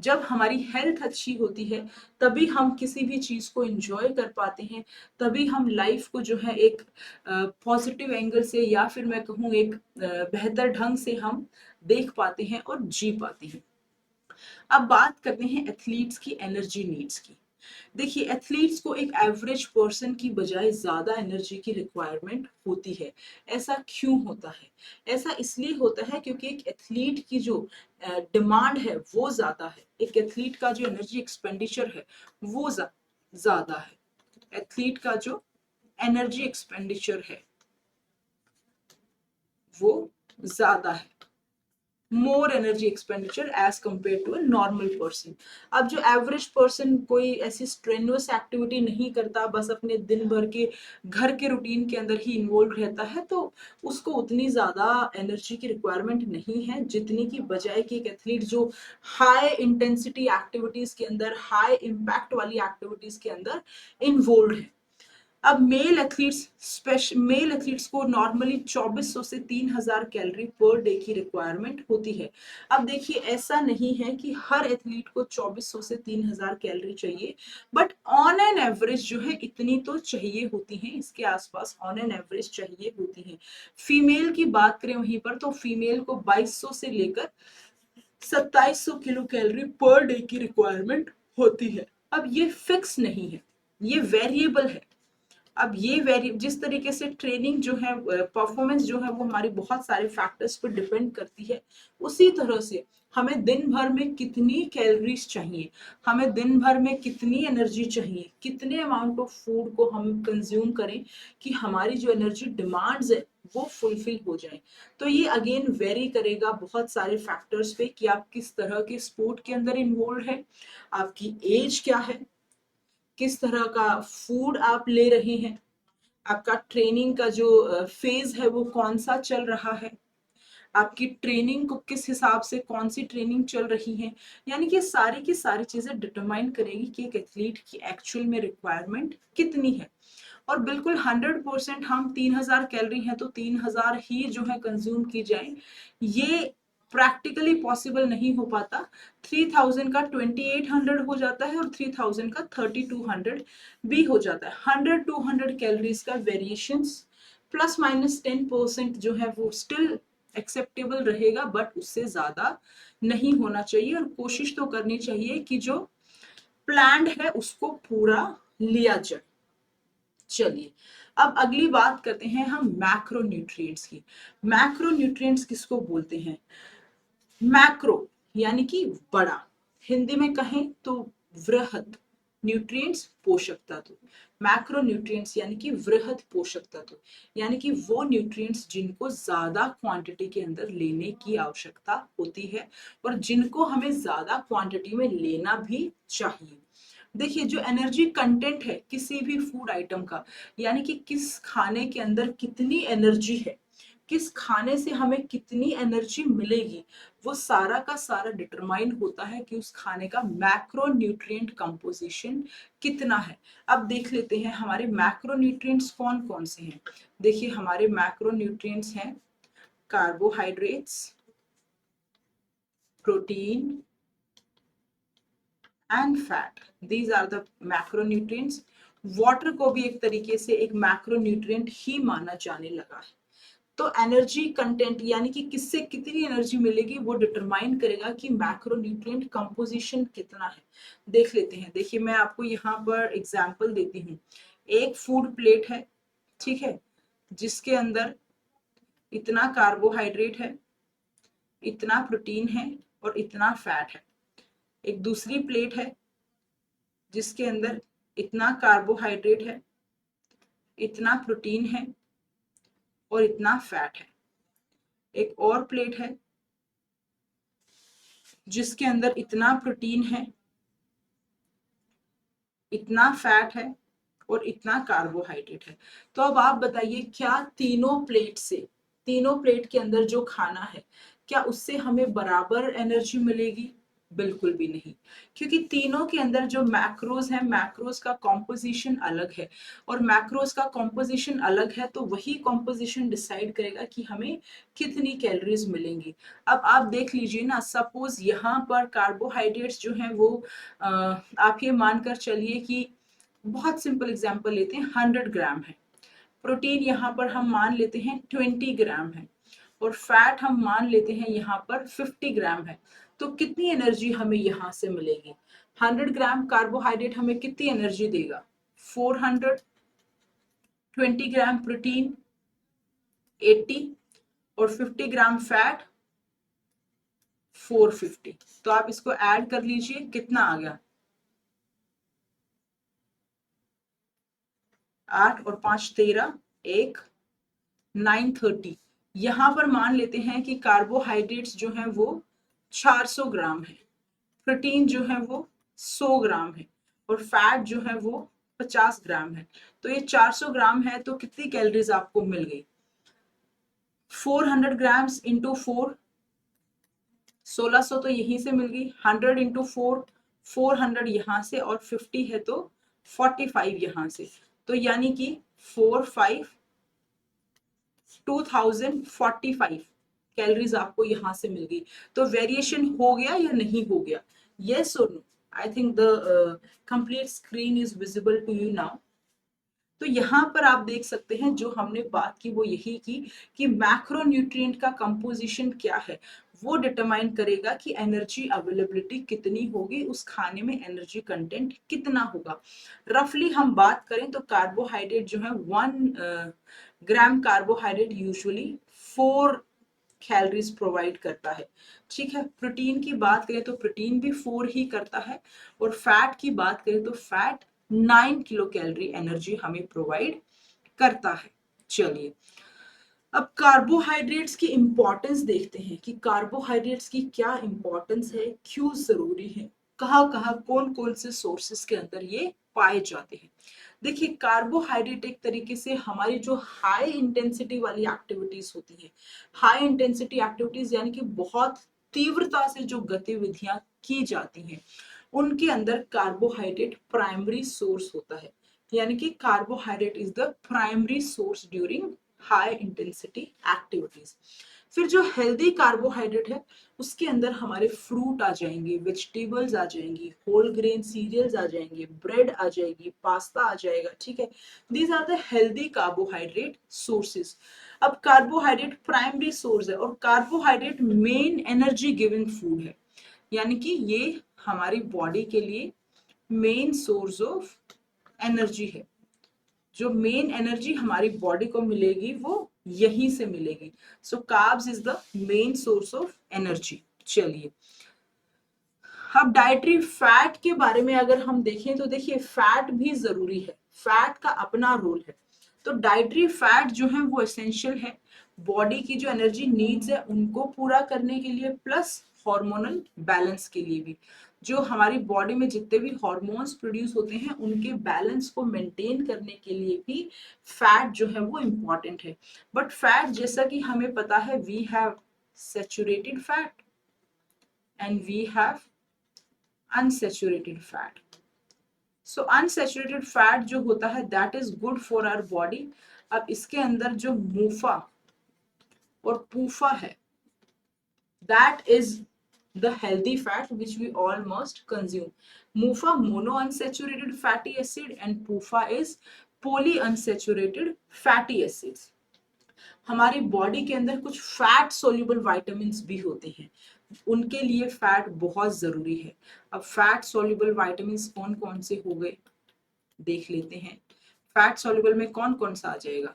जब हमारी हेल्थ अच्छी होती है तभी हम किसी भी चीज को एंजॉय कर पाते हैं, तभी हम लाइफ को जो है एक पॉजिटिव एंगल से या फिर मैं कहूँ एक बेहतर ढंग से हम देख पाते हैं और जी पाते हैं। अब बात करते हैं एथलीट्स की एनर्जी नीड्स की। देखिए, एथलीट्स को एक एवरेज पर्सन की बजाय ज्यादा एनर्जी की रिक्वायरमेंट होती है। ऐसा क्यों होता है? ऐसा इसलिए होता है क्योंकि एक एथलीट की जो डिमांड है वो ज्यादा है, एक एथलीट का जो एनर्जी एक्सपेंडिचर है वो ज्यादा है। एथलीट का जो एनर्जी एक्सपेंडिचर है वो ज्यादा है, more energy expenditure as compare to a normal person. अब जो एवरेज पर्सन कोई ऐसी स्ट्रेनुअस एक्टिविटी नहीं करता, बस अपने दिन भर के घर के रूटीन के अंदर ही इन्वॉल्व रहता है, तो उसको उतनी ज्यादा एनर्जी की रिक्वायरमेंट नहीं है जितनी की बजाय कि एक एथलीट जो हाई इंटेंसिटी एक्टिविटीज के अंदर, हाई इम्पैक्ट वाली एक्टिविटीज के अंदर इन्वॉल्व है। अब मेल एथलीट्स को नॉर्मली 2400 से 3000 कैलोरी पर डे की रिक्वायरमेंट होती है। अब देखिए, ऐसा नहीं है कि हर एथलीट को 2400 से 3000 कैलोरी चाहिए, बट ऑन एन एवरेज जो है इतनी तो चाहिए होती है, इसके आसपास ऑन एन एवरेज चाहिए होती है। फीमेल की बात करें वहीं पर, तो फीमेल को 2200 से लेकर 2700 किलो कैलोरी पर डे की रिक्वायरमेंट होती है। अब ये फिक्स नहीं है, ये वेरिएबल है। अब ये जिस तरीके से ट्रेनिंग जो है, परफॉर्मेंस जो है वो हमारी बहुत सारे फैक्टर्स पर डिपेंड करती है, उसी तरह से हमें दिन भर में कितनी कैलोरीज चाहिए, हमें दिन भर में कितनी एनर्जी चाहिए, कितने अमाउंट ऑफ फूड को हम कंज्यूम करें कि हमारी जो एनर्जी डिमांड्स है वो फुलफिल हो जाए। तो ये अगेन वेरी करेगा बहुत सारे फैक्टर्स पे कि आप किस तरह के स्पोर्ट के अंदर इन्वॉल्व है, आपकी एज क्या है, किस तरह का फूड आप ले रहे हैं, आपका ट्रेनिंग का जो फेज है वो कौन सा चल रहा है, आपकी ट्रेनिंग को किस हिसाब से कौन सी ट्रेनिंग चल रही है। यानी कि सारी की सारी चीजें डिटरमाइन करेगी कि एक एथलीट की एक्चुअल में रिक्वायरमेंट कितनी है। और बिल्कुल 100% हम 3000 कैलोरी है तो 3000 ही जो है कंज्यूम की जाए, ये प्रैक्टिकली पॉसिबल नहीं हो पाता। 3000 का 2800 हो जाता है और 3000 का 3200 भी हो जाता है। 100-200 कैलोरीज का वेरिएशंस प्लस माइनस 10% जो है वो स्टिल एक्सेप्टेबल रहेगा, बट उससे ज्यादा नहीं होना चाहिए और कोशिश तो करनी चाहिए कि जो प्लान्ड है उसको पूरा लिया जाए। चलिए, अब अगली बात करते हैं हम मैक्रो न्यूट्रिएंट्स की। मैक्रो न्यूट्रिएंट्स किसको बोलते हैं? मैक्रो यानी कि बड़ा, हिंदी में कहें तो वृहद न्यूट्रिएंट्स, पोषक तत्व। मैक्रो न्यूट्रिएंट्स यानी कि वृहद पोषक तत्व, यानी कि वो न्यूट्रिएंट्स जिनको ज्यादा क्वांटिटी के अंदर लेने की आवश्यकता होती है और जिनको हमें ज्यादा क्वांटिटी में लेना भी चाहिए। देखिए, जो एनर्जी कंटेंट है किसी भी फूड आइटम का, यानी कि किस खाने के अंदर कितनी एनर्जी है, किस खाने से हमें कितनी एनर्जी मिलेगी, वो सारा का सारा डिटरमाइन होता है कि उस खाने का मैक्रोन्यूट्रिएंट कंपोजिशन कितना है। अब देख लेते हैं हमारे मैक्रोन्यूट्रिएंट्स कौन कौन से हैं। देखिए हमारे मैक्रोन्यूट्रिएंट्स हैं carbohydrates, protein and fat, these are the macronutrients. Water को भी एक तरीके से एक मैक्रोन्यूट्रिएंट ही माना जाने लगा है। तो एनर्जी कंटेंट यानी कि किससे कितनी एनर्जी मिलेगी वो डिटरमाइन करेगा कि मैक्रोन्यूट्रिएंट कंपोजिशन कितना है। देख लेते हैं, देखिए मैं आपको यहाँ पर एग्जांपल देती हूँ। एक फूड प्लेट है, ठीक है, जिसके अंदर इतना कार्बोहाइड्रेट है, इतना प्रोटीन है और इतना फैट है। एक दूसरी प्लेट है जिसके अंदर इतना कार्बोहाइड्रेट है, इतना प्रोटीन है और इतना फैट है। एक और प्लेट है जिसके अंदर इतना प्रोटीन है, इतना फैट है और इतना कार्बोहाइड्रेट है। तो अब आप बताइए क्या तीनों प्लेट के अंदर जो खाना है क्या उससे हमें बराबर एनर्जी मिलेगी? बिल्कुल भी नहीं, क्योंकि तीनों के अंदर जो मैक्रोज है, मैक्रोज का कॉम्पोजिशन अलग है और मैक्रोज का कॉम्पोजिशन अलग है तो वही कॉम्पोजिशन डिसाइड करेगा कि हमें कितनी कैलोरीज मिलेंगी। अब आप देख लीजिए ना, सपोज यहाँ पर कार्बोहाइड्रेट्स जो हैं वो आप ये मानकर चलिए कि बहुत सिंपल एग्जांपल लेते हैं 100 ग्राम है, प्रोटीन यहाँ पर हम मान लेते हैं 20 ग्राम है और फैट हम मान लेते हैं यहाँ पर 50 ग्राम है। तो कितनी एनर्जी हमें यहाँ से मिलेगी? 100 ग्राम कार्बोहाइड्रेट हमें कितनी एनर्जी देगा? 400, 20 ग्राम प्रोटीन 80 और 50 ग्राम फैट 450। तो आप इसको ऐड कर लीजिए, कितना आ गया? 8 और 5 13, 1 930। यहाँ पर मान लेते हैं कि कार्बोहाइड्रेट्स जो हैं वो 400 ग्राम है, प्रोटीन जो है वो 100 ग्राम है और फैट जो है वो 50 ग्राम है। तो ये 400 ग्राम है तो कितनी कैलोरीज आपको मिल गई? 400 ग्राम्स इंटू 4, 1600 तो यहीं से मिल गई। 100 इंटू 4, 400 यहाँ से और 50 है तो 45 यहाँ से। तो यानी कि 2045 कैलोरीज आपको यहाँ से मिल गई। तो वेरिएशन हो गया या नहीं हो गया? यस और no? I think the complete screen is visible to you now. तो यहाँ पर आप देख सकते हैं जो हमने बात की वो यही की कि मैक्रोन्यूट्रिएंट का कंपोजिशन क्या है, वो डिटरमाइन करेगा कि एनर्जी अवेलेबिलिटी कितनी होगी, उस खाने में एनर्जी कंटेंट कितना होगा। रफली हम बात करें तो कार्बोहाइड्रेट जो है 1 ग्राम कार्बोहाइड्रेट यूजुअली 4 कैलोरीज प्रोवाइड करता है, ठीक है। प्रोटीन की बात करें तो प्रोटीन भी 4 ही करता है और फैट की बात करें तो फैट 9 किलो कैलोरी एनर्जी हमें प्रोवाइड करता है। चलिए अब कार्बोहाइड्रेट्स की इंपॉर्टेंस देखते हैं कि कार्बोहाइड्रेट्स की क्या इंपॉर्टेंस है, क्यों जरूरी है, कहाँ कहाँ कौन कौन से सोर्सेस के अंदर ये पाए जाते हैं। देखिए कार्बोहाइड्रेट एक तरीके से हमारी जो हाई इंटेंसिटी वाली एक्टिविटीज होती है, हाई इंटेंसिटी एक्टिविटीज यानी कि बहुत तीव्रता से जो गतिविधियां की जाती हैं उनके अंदर कार्बोहाइड्रेट प्राइमरी सोर्स होता है, यानी कि carbohydrate is the primary source during high intensity activities. फिर जो हेल्दी कार्बोहाइड्रेट है उसके अंदर हमारे फ्रूट आ जाएंगे, वेजिटेबल्स आ जाएंगी, होल ग्रेन सीरियल्स आ जाएंगे, ब्रेड आ जाएगी, पास्ता आ जाएगा, ठीक है। These are the healthy carbohydrate sources. अब कार्बोहाइड्रेट प्राइमरी सोर्स है और carbohydrate main energy giving food है, यानी कि ये हमारी बॉडी के लिए मेन सोर्स ऑफ एनर्जी है। जो मेन एनर्जी हमारी बॉडी को मिलेगी वो यहीं से मिलेगी। So carbs is the main source of energy. चलिए अब डाइटरी फैट के बारे में अगर हम देखें तो देखिए फैट भी जरूरी है, फैट का अपना रोल है। तो डाइटरी फैट जो है वो एसेंशियल है बॉडी की जो एनर्जी नीड्स है उनको पूरा करने के लिए, प्लस हार्मोनल बैलेंस के लिए भी। जो हमारी बॉडी में जितने भी हॉर्मोन्स प्रोड्यूस होते हैं उनके बैलेंस को मेंटेन करने के लिए भी फैट जो है वो इम्पॉर्टेंट है। बट फैट जैसा कि हमें पता है, we have saturated fat and we have unsaturated fat. So unsaturated fat जो होता है that is good for our body. अब इसके अंदर जो मूफा और पूफा है, that is the healthy fat which we all must consume. MUFA monounsaturated fatty acid and PUFA is polyunsaturated fatty acids. हमारी बॉडी के अंदर कुछ फैट सोल्यूबल वाइटामिन भी होते हैं, उनके लिए फैट बहुत जरूरी है। अब फैट सोल्यूबल वाइटामिन कौन कौन से हो गए देख लेते हैं। फैट सोल्यूबल में कौन कौन सा आ जाएगा?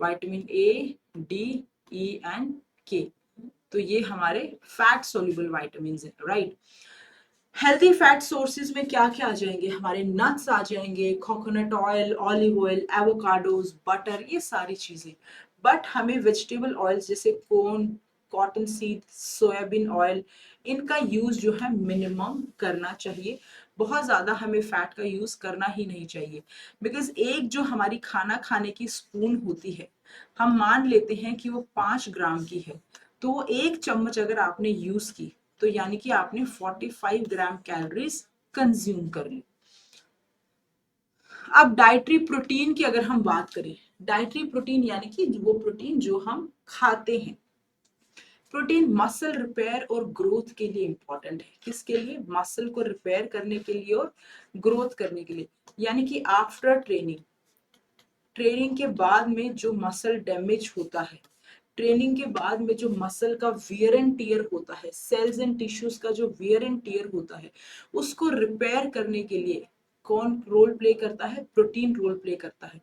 Vitamin A, D, E and के। तो ये हमारे फैट सोल्यूबल वाइटामिन है, राइट। हेल्दी फैट सोर्सेज में क्या क्या आ जाएंगे? हमारे नट्स आ जाएंगे, coconut oil, olive oil, avocados, butter, ये सारी चीजें। बट हमें वेजिटेबल ऑयल जैसे corn, cotton seed, soybean oil, इनका यूज जो है मिनिमम करना चाहिए। बहुत ज्यादा हमें फैट का यूज करना ही नहीं चाहिए, बिकॉज एक जो हमारी खाना खाने की स्पून होती है, हम मान लेते हैं कि वो 5 ग्राम की है, तो वो 1 चम्मच अगर आपने यूज की तो यानी कि आपने 45 ग्राम कैलोरीज कंज्यूम कर ली। अब डाइटरी प्रोटीन की अगर हम बात करें, डाइटरी प्रोटीन यानी कि वो प्रोटीन जो हम खाते हैं। प्रोटीन मसल रिपेयर और ग्रोथ के लिए इंपॉर्टेंट है। किसके लिए? मसल को रिपेयर करने के लिए और ग्रोथ करने के लिए। यानी कि आफ्टर ट्रेनिंग, ट्रेनिंग के बाद में जो मसल डैमेज होता है, ट्रेनिंग के बाद में जो मसल का वियर एंड टियर होता है, सेल्स एंड टिश्यूज का जो वियर एंड टियर होता है, उसको रिपेयर करने के लिए कौन रोल प्ले करता है? प्रोटीन रोल प्ले करता है।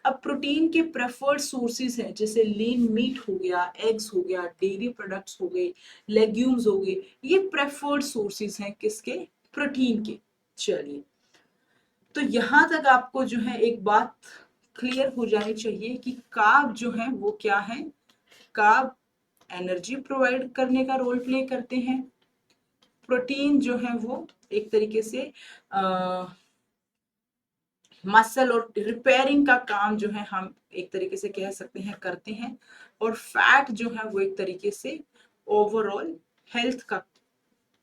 अब प्रोटीन के प्रेफर्ड सोर्सेज हैं, जैसे लीन मीट हो गया, एग्स हो गया, डेयरी प्रोडक्ट्स हो गए, लेग्यूम्स हो गए, ये प्रेफर्ड सोर्सेज हैं किसके? प्रोटीन के। चलिए, तो यहां तक आपको जो है एक बात क्लियर हो जानी चाहिए कि कार्ब जो है वो क्या है। कार्ब एनर्जी प्रोवाइड करने का रोल प्ले करते हैं। प्रोटीन जो है वो एक तरीके से मसल और रिपेयरिंग का काम जो है हम एक तरीके से कह सकते हैं करते हैं। और फैट जो है वो एक तरीके से ओवरऑल हेल्थ का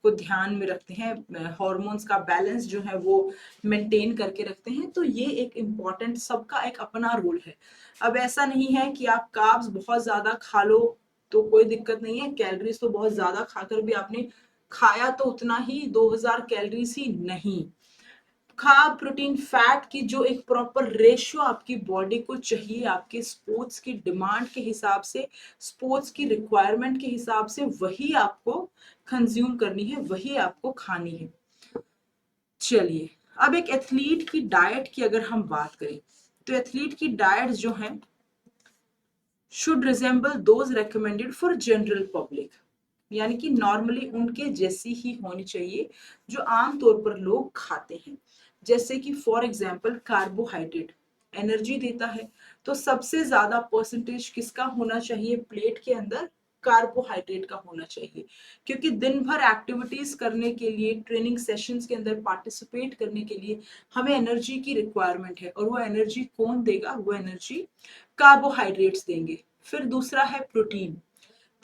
को ध्यान में रखते हैं, हॉर्मोन्स का बैलेंस जो है वो मेंटेन करके रखते हैं। तो ये एक इम्पॉर्टेंट, सबका एक अपना रोल है। अब ऐसा नहीं है कि आप कार्ब्स बहुत ज्यादा खा लो तो कोई दिक्कत नहीं है, कैलोरीज तो बहुत ज्यादा खाकर भी आपने खाया तो उतना ही 2000 कैलोरीज ही नहीं। कार्ब, प्रोटीन, फैट की जो एक प्रॉपर रेशियो आपकी बॉडी को चाहिए, आपके स्पोर्ट्स की डिमांड के हिसाब से, स्पोर्ट्स की रिक्वायरमेंट के हिसाब से, वही आपको कंज्यूम करनी है, वही आपको खानी है। चलिए, अब एक एथलीट की डाइट की अगर हम बात करें, तो एथलीट की डाइट जो है should resemble those recommended for general public. यानी कि नॉर्मली उनके जैसी ही होनी चाहिए जो आमतौर पर लोग खाते हैं। जैसे कि फॉर एग्जाम्पल कार्बोहाइड्रेट एनर्जी देता है, तो सबसे ज्यादा परसेंटेज किसका होना चाहिए प्लेट के अंदर? कार्बोहाइड्रेट का होना चाहिए। क्योंकि दिन भर एक्टिविटीज करने के लिए, ट्रेनिंग सेशंस के अंदर पार्टिसिपेट करने के लिए हमें एनर्जी की रिक्वायरमेंट है, और वो एनर्जी कौन देगा? वो एनर्जी कार्बोहाइड्रेट्स देंगे। फिर दूसरा है प्रोटीन।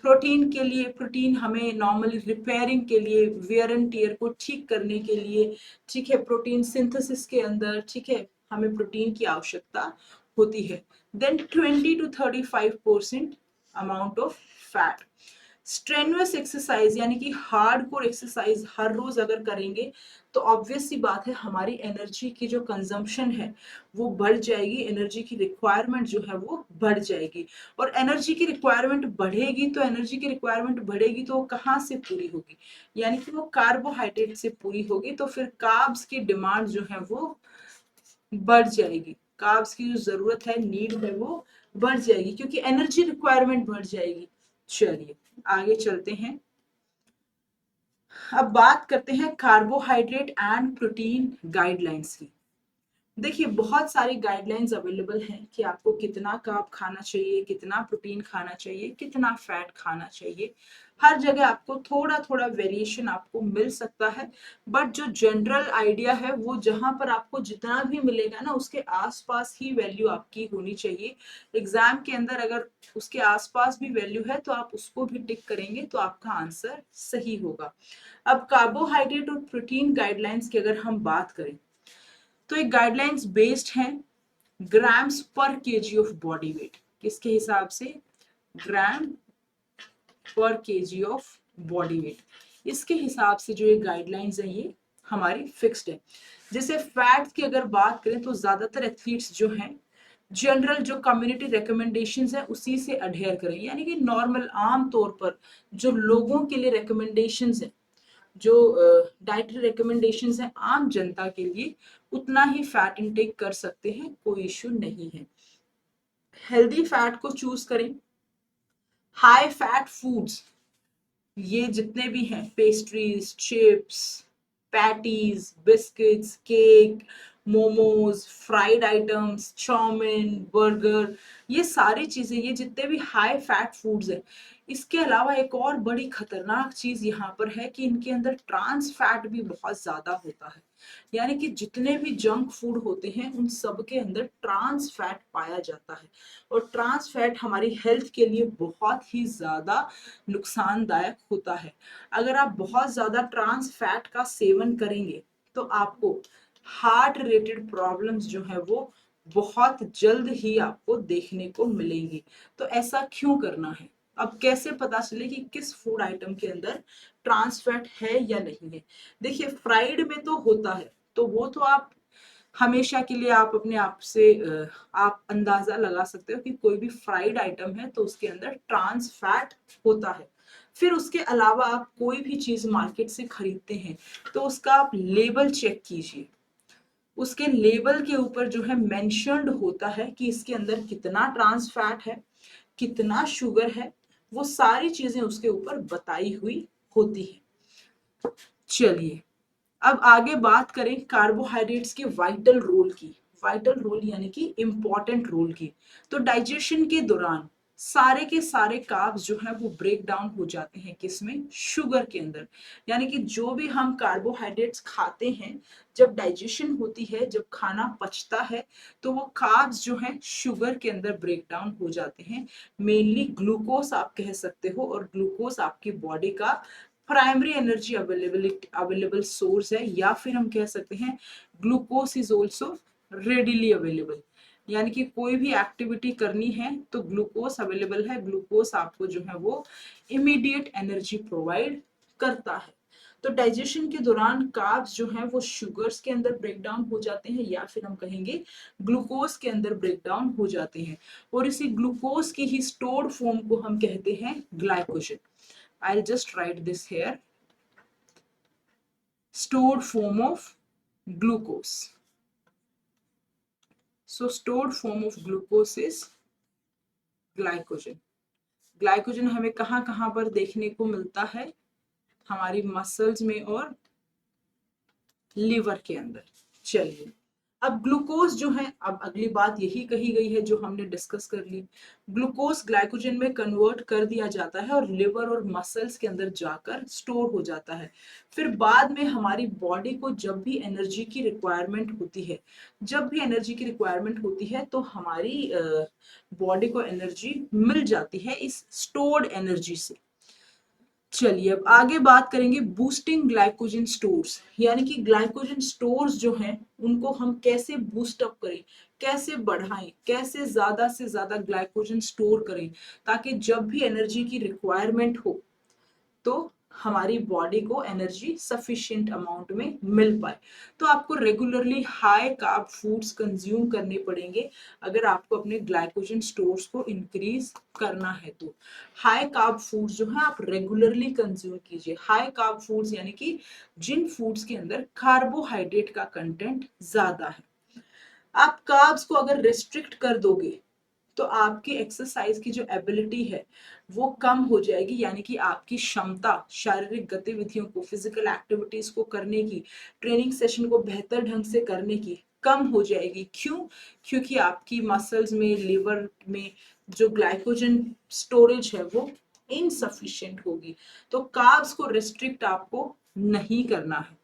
प्रोटीन के लिए, प्रोटीन हमें नॉर्मली रिपेयरिंग के लिए, वेयर एंड टियर को ठीक करने के लिए, ठीक है, प्रोटीन सिंथेसिस के अंदर, ठीक है, हमें प्रोटीन की आवश्यकता होती है। Then 20 to 35% amount of fat. Strenuous exercise यानी कि हार्डकोर एक्सरसाइज हर रोज अगर करेंगे तो ऑब्वियस सी बात है हमारी एनर्जी की जो कंजम्पशन है वो बढ़ जाएगी, एनर्जी की रिक्वायरमेंट जो है वो बढ़ जाएगी। और एनर्जी की रिक्वायरमेंट बढ़ेगी, तो एनर्जी की रिक्वायरमेंट बढ़ेगी तो वो कहाँ से पूरी होगी? यानी कि वो कार्बोहाइड्रेट से पूरी होगी। तो फिर कार्ब्स की डिमांड जो है वो बढ़ जाएगी, कार्ब्स की जो जरूरत है, नीड है, वो बढ़ जाएगी क्योंकि एनर्जी रिक्वायरमेंट बढ़ जाएगी। चलिए आगे चलते हैं। अब बात करते हैं कार्बोहाइड्रेट एंड प्रोटीन गाइडलाइंस की। देखिए बहुत सारी गाइडलाइंस अवेलेबल हैं कि आपको कितना कार्ब खाना चाहिए, कितना प्रोटीन खाना चाहिए, कितना फैट खाना चाहिए। हर जगह आपको थोड़ा थोड़ा वेरिएशन आपको मिल सकता है, बट जो जनरल आइडिया है वो जहां पर आपको जितना भी मिलेगा ना उसके आसपास ही वैल्यू आपकी होनी चाहिए। एग्जाम के अंदर अगर उसके आसपास भी वैल्यू है तो आप उसको भी टिक करेंगे तो आपका आंसर सही होगा। अब कार्बोहाइड्रेट और प्रोटीन गाइडलाइंस की अगर हम बात करें तो एक गाइडलाइंस बेस्ड है ग्राम्स पर केजी ऑफ बॉडी वेट। किसके हिसाब से? ग्राम पर केजी ऑफ बॉडी वेट। इसके हिसाब से जो ये गाइडलाइंस है ये हमारी फिक्स्ड है। जैसे फैट्स की अगर बात करें तो ज्यादातर एथलीट्स जो हैं जनरल जो कम्युनिटी रिकमेंडेशंस है उसी से अडेयर करें, यानी कि नॉर्मल आम तौर पर जो लोगों के लिए रिकमेंडेशंस है, जो डाइटरी रिकमेंडेशंस हैं आम जनता के लिए, उतना ही फैट इनटेक कर सकते हैं, कोई इश्यू नहीं है। हेल्दी फैट को चूज करें। हाई फैट फूड्स ये जितने भी हैं, pastries, chips, patties, biscuits, cake, momos, fried items, chowmein, burger, ये सारी चीजें, ये जितने भी हाई फैट फूड्स हैं, इसके अलावा एक और बड़ी खतरनाक चीज यहाँ पर है कि इनके अंदर ट्रांस फैट भी बहुत ज्यादा होता है। यानी कि जितने भी जंक फूड होते हैं उन सब के अंदर ट्रांस फैट पाया जाता है, और ट्रांस फैट हमारी हेल्थ के लिए बहुत ही ज्यादा नुकसानदायक होता है। अगर आप बहुत ज्यादा ट्रांस फैट का सेवन करेंगे तो आपको हार्ट रिलेटेड प्रॉब्लम्स जो है वो बहुत जल्द ही आपको देखने को मिलेंगी। तो ऐसा क्यों करना है? अब कैसे पता चले कि किस फूड आइटम के अंदर ट्रांस फैट है या नहीं है? देखिए फ्राइड में तो होता है, तो वो तो आप हमेशा के लिए आप अपने आप से आप अंदाजा लगा सकते हो कि कोई भी फ्राइड आइटम है तो उसके अंदर ट्रांस फैट होता है। फिर उसके अलावा आप कोई भी चीज मार्केट से खरीदते हैं तो उसका आप लेबल चेक कीजिए। उसके लेबल के ऊपर जो है मेंशन्ड होता है कि इसके अंदर कितना ट्रांस फैट है, कितना शुगर है, वो सारी चीजें उसके ऊपर बताई हुई होती है। चलिए अब आगे बात करें कार्बोहाइड्रेट्स के वाइटल रोल की। वाइटल रोल यानी कि इंपॉर्टेंट रोल की। तो डाइजेशन के दौरान सारे के सारे कार्ब्स जो है वो ब्रेक डाउन हो जाते हैं, किसमें? शुगर के अंदर। यानी कि जो भी हम कार्बोहाइड्रेट्स खाते हैं, जब डाइजेशन होती है, जब खाना पचता है, तो वो कार्ब्स जो है शुगर के अंदर ब्रेक डाउन हो जाते हैं। मेनली ग्लूकोज आप कह सकते हो, और ग्लूकोज आपकी बॉडी का प्राइमरी एनर्जी अवेलेबल सोर्स है, या फिर हम कह सकते हैं glucose is also readily available. यानी कि कोई भी एक्टिविटी करनी है तो ग्लूकोज अवेलेबल है, ग्लूकोज आपको जो है वो इमीडिएट एनर्जी प्रोवाइड करता है। तो डाइजेशन के दौरान कार्ब्स जो हैं वो शुगर्स के अंदर ब्रेक डाउन हो जाते हैं, या फिर हम कहेंगे ग्लूकोज के अंदर ब्रेक डाउन हो जाते हैं, और इसी ग्लूकोज की ही स्टोर्ड फॉर्म को हम कहते हैं glycogen. I'll just write this here. Stored form of glucose. So stored form of glucose is glycogen. Glycogen हमें कहाँ कहाँ पर देखने को मिलता है? हमारी मसल्स में और लिवर के अंदर। चलिए अब ग्लूकोज जो है, अब अगली बात यही कही गई है जो हमने डिस्कस कर ली। ग्लूकोज ग्लाइकोजन में कन्वर्ट कर दिया जाता है और लिवर और मसल्स के अंदर जाकर स्टोर हो जाता है। फिर बाद में हमारी बॉडी को जब भी एनर्जी की रिक्वायरमेंट होती है, जब भी एनर्जी की रिक्वायरमेंट होती है तो हमारी बॉडी को एनर्जी मिल जाती है इस स्टोर्ड एनर्जी से। चलिए अब आगे बात करेंगे बूस्टिंग ग्लाइकोजन स्टोर्स, यानी कि ग्लाइकोजन स्टोर्स जो हैं उनको हम कैसे बूस्ट अप करें, कैसे बढ़ाएं, कैसे ज्यादा से ज्यादा ग्लाइकोजन स्टोर करें, ताकि जब भी एनर्जी की रिक्वायरमेंट हो तो हमारी बॉडी को एनर्जी सफिशिएंट अमाउंट में मिल पाए। तो आपको regularly high carb foods consume करने पड़ेंगे अगर आपको अपने ग्लाइकोजन स्टोर्स को इंक्रीज करना है। तो हाई कार्ब फूड्स जो है आप रेगुलरली कंज्यूम कीजिए। हाई कार्ब फूड्स यानी कि जिन फूड्स के अंदर कार्बोहाइड्रेट का कंटेंट ज्यादा है। आप कार्ब्स को अगर रिस्ट्रिक्ट कर दोगे तो आपकी एक्सरसाइज की जो एबिलिटी है वो कम हो जाएगी, यानी कि आपकी क्षमता शारीरिक गतिविधियों को, फिजिकल एक्टिविटीज को करने की, ट्रेनिंग सेशन को बेहतर ढंग से करने की कम हो जाएगी। क्यों? क्योंकि आपकी मसल्स में, लिवर में जो ग्लाइकोजन स्टोरेज है वो इनसफिशिएंट होगी। तो कार्ब्स को रिस्ट्रिक्ट आपको नहीं करना है।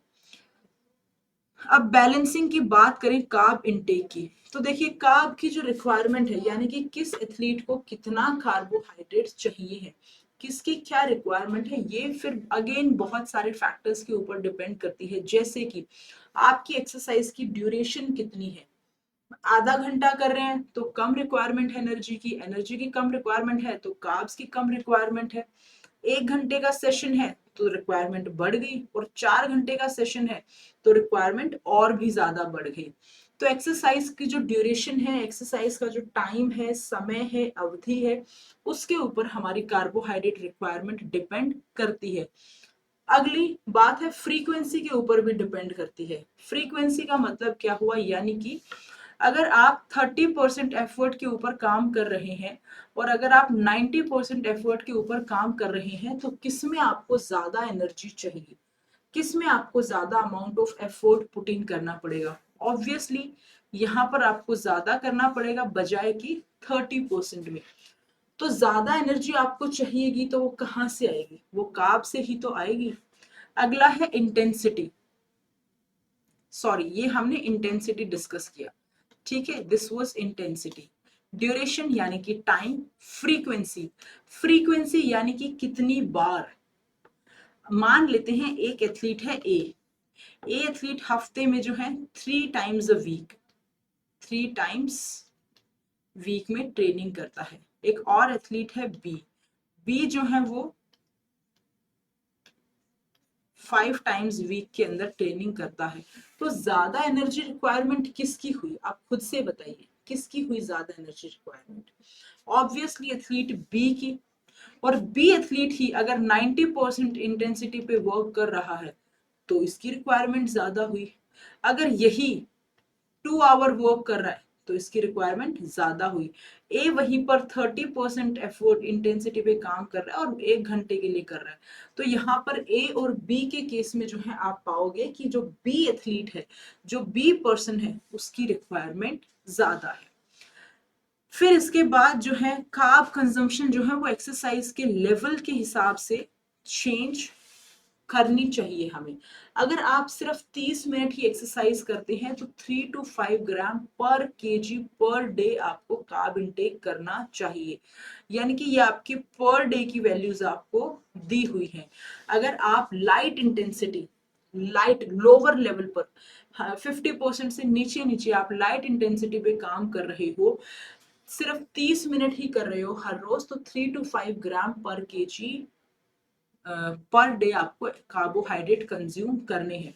अब बैलेंसिंग की बात करें कार्ब इनटेक की, तो देखिए कार्ब की जो रिक्वायरमेंट है, यानी कि किस एथलीट को कितना कार्बोहाइड्रेट चाहिए है, किसकी क्या रिक्वायरमेंट है, ये फिर अगेन बहुत सारे फैक्टर्स के ऊपर डिपेंड करती है। जैसे कि आपकी एक्सरसाइज की ड्यूरेशन कितनी है, आधा घंटा कर रहे हैं तो कम रिक्वायरमेंट है एनर्जी की कम रिक्वायरमेंट है तो कार्ब्स की कम रिक्वायरमेंट है। 1 घंटे का सेशन है तो रिक्वायरमेंट बढ़ गई, और 4 घंटे का सेशन है तो रिक्वायरमेंट और भी ज्यादा बढ़ गई। तो एक्सरसाइज की जो ड्यूरेशन है, एक्सरसाइज का जो टाइम है, समय है, अवधि है, उसके ऊपर हमारी कार्बोहाइड्रेट रिक्वायरमेंट डिपेंड करती है। अगली बात है फ्रीक्वेंसी के ऊपर भी डिपेंड करती है। फ्रीक्वेंसी का मतलब क्या हुआ, यानी कि अगर आप 30% एफर्ट के ऊपर काम कर रहे हैं और अगर आप 90% एफर्ट के ऊपर काम कर रहे हैं, तो किसमें आपको ज्यादा एनर्जी चाहिए, किसमें आपको ज्यादा amount of effort put in करना पड़ेगा? ऑब्वियसली यहाँ पर आपको ज्यादा करना पड़ेगा बजाय कि 30% में। तो ज्यादा एनर्जी आपको चाहिएगी तो वो कहाँ से आएगी? वो कार्ब से ही तो आएगी। अगला है इंटेंसिटी। सॉरी, ये हमने इंटेंसिटी डिस्कस किया, ठीक है, दिस वाज इंटेंसिटी। ड्यूरेशन यानी कि टाइम, फ्रीक्वेंसी, फ्रीक्वेंसी यानी कि कितनी बार। मान लेते हैं एक एथलीट है ए एथलीट हफ्ते में जो है 3 times a week, 3 times week में ट्रेनिंग करता है। एक और एथलीट है बी जो है वो 5 टाइम्स वीक के अंदर ट्रेनिंग करता है। तो ज्यादा एनर्जी रिक्वायरमेंट किसकी हुई, आप खुद से बताइए, किसकी हुई ज्यादा energy requirement? Obviously athlete B की। और बी एथलीट ही अगर 90% इंटेंसिटी पे वर्क कर रहा है तो इसकी रिक्वायरमेंट ज्यादा हुई। अगर यही 2 आवर वर्क कर रहा है तो इसकी रिक्वायरमेंट ज्यादा हुई। ए वहीं पर 30% एफर्ट इंटेंसिटी पे काम कर रहा है और 1 घंटे के लिए कर रहा है। तो यहाँ पर ए और बी के केस में जो है आप पाओगे कि जो बी एथलीट है, जो बी पर्सन है, उसकी रिक्वायरमेंट ज्यादा है। फिर इसके बाद जो है कार्ब कंजम्पशन जो है वो एक्सरसाइज के लेवल के हिसाब से चेंज करनी चाहिए हमें। अगर आप सिर्फ 30 मिनट ही एक्सरसाइज करते हैं तो 3 to 5 ग्राम पर केजी पर डे आपको कार्ब इनटेक करना चाहिए। यानी कि ये आपकी पर डे की वैल्यूज आपको दी हुई हैं। अगर आप light intensity, light lower level पर 50% से नीचे नीचे आप लाइट इंटेंसिटी पे काम कर रहे हो, सिर्फ 30 मिनट ही कर रहे हो हर रोज, तो 3 to 5 ग्राम पर केजी पर डे आपको कार्बोहाइड्रेट कंज्यूम करने हैं।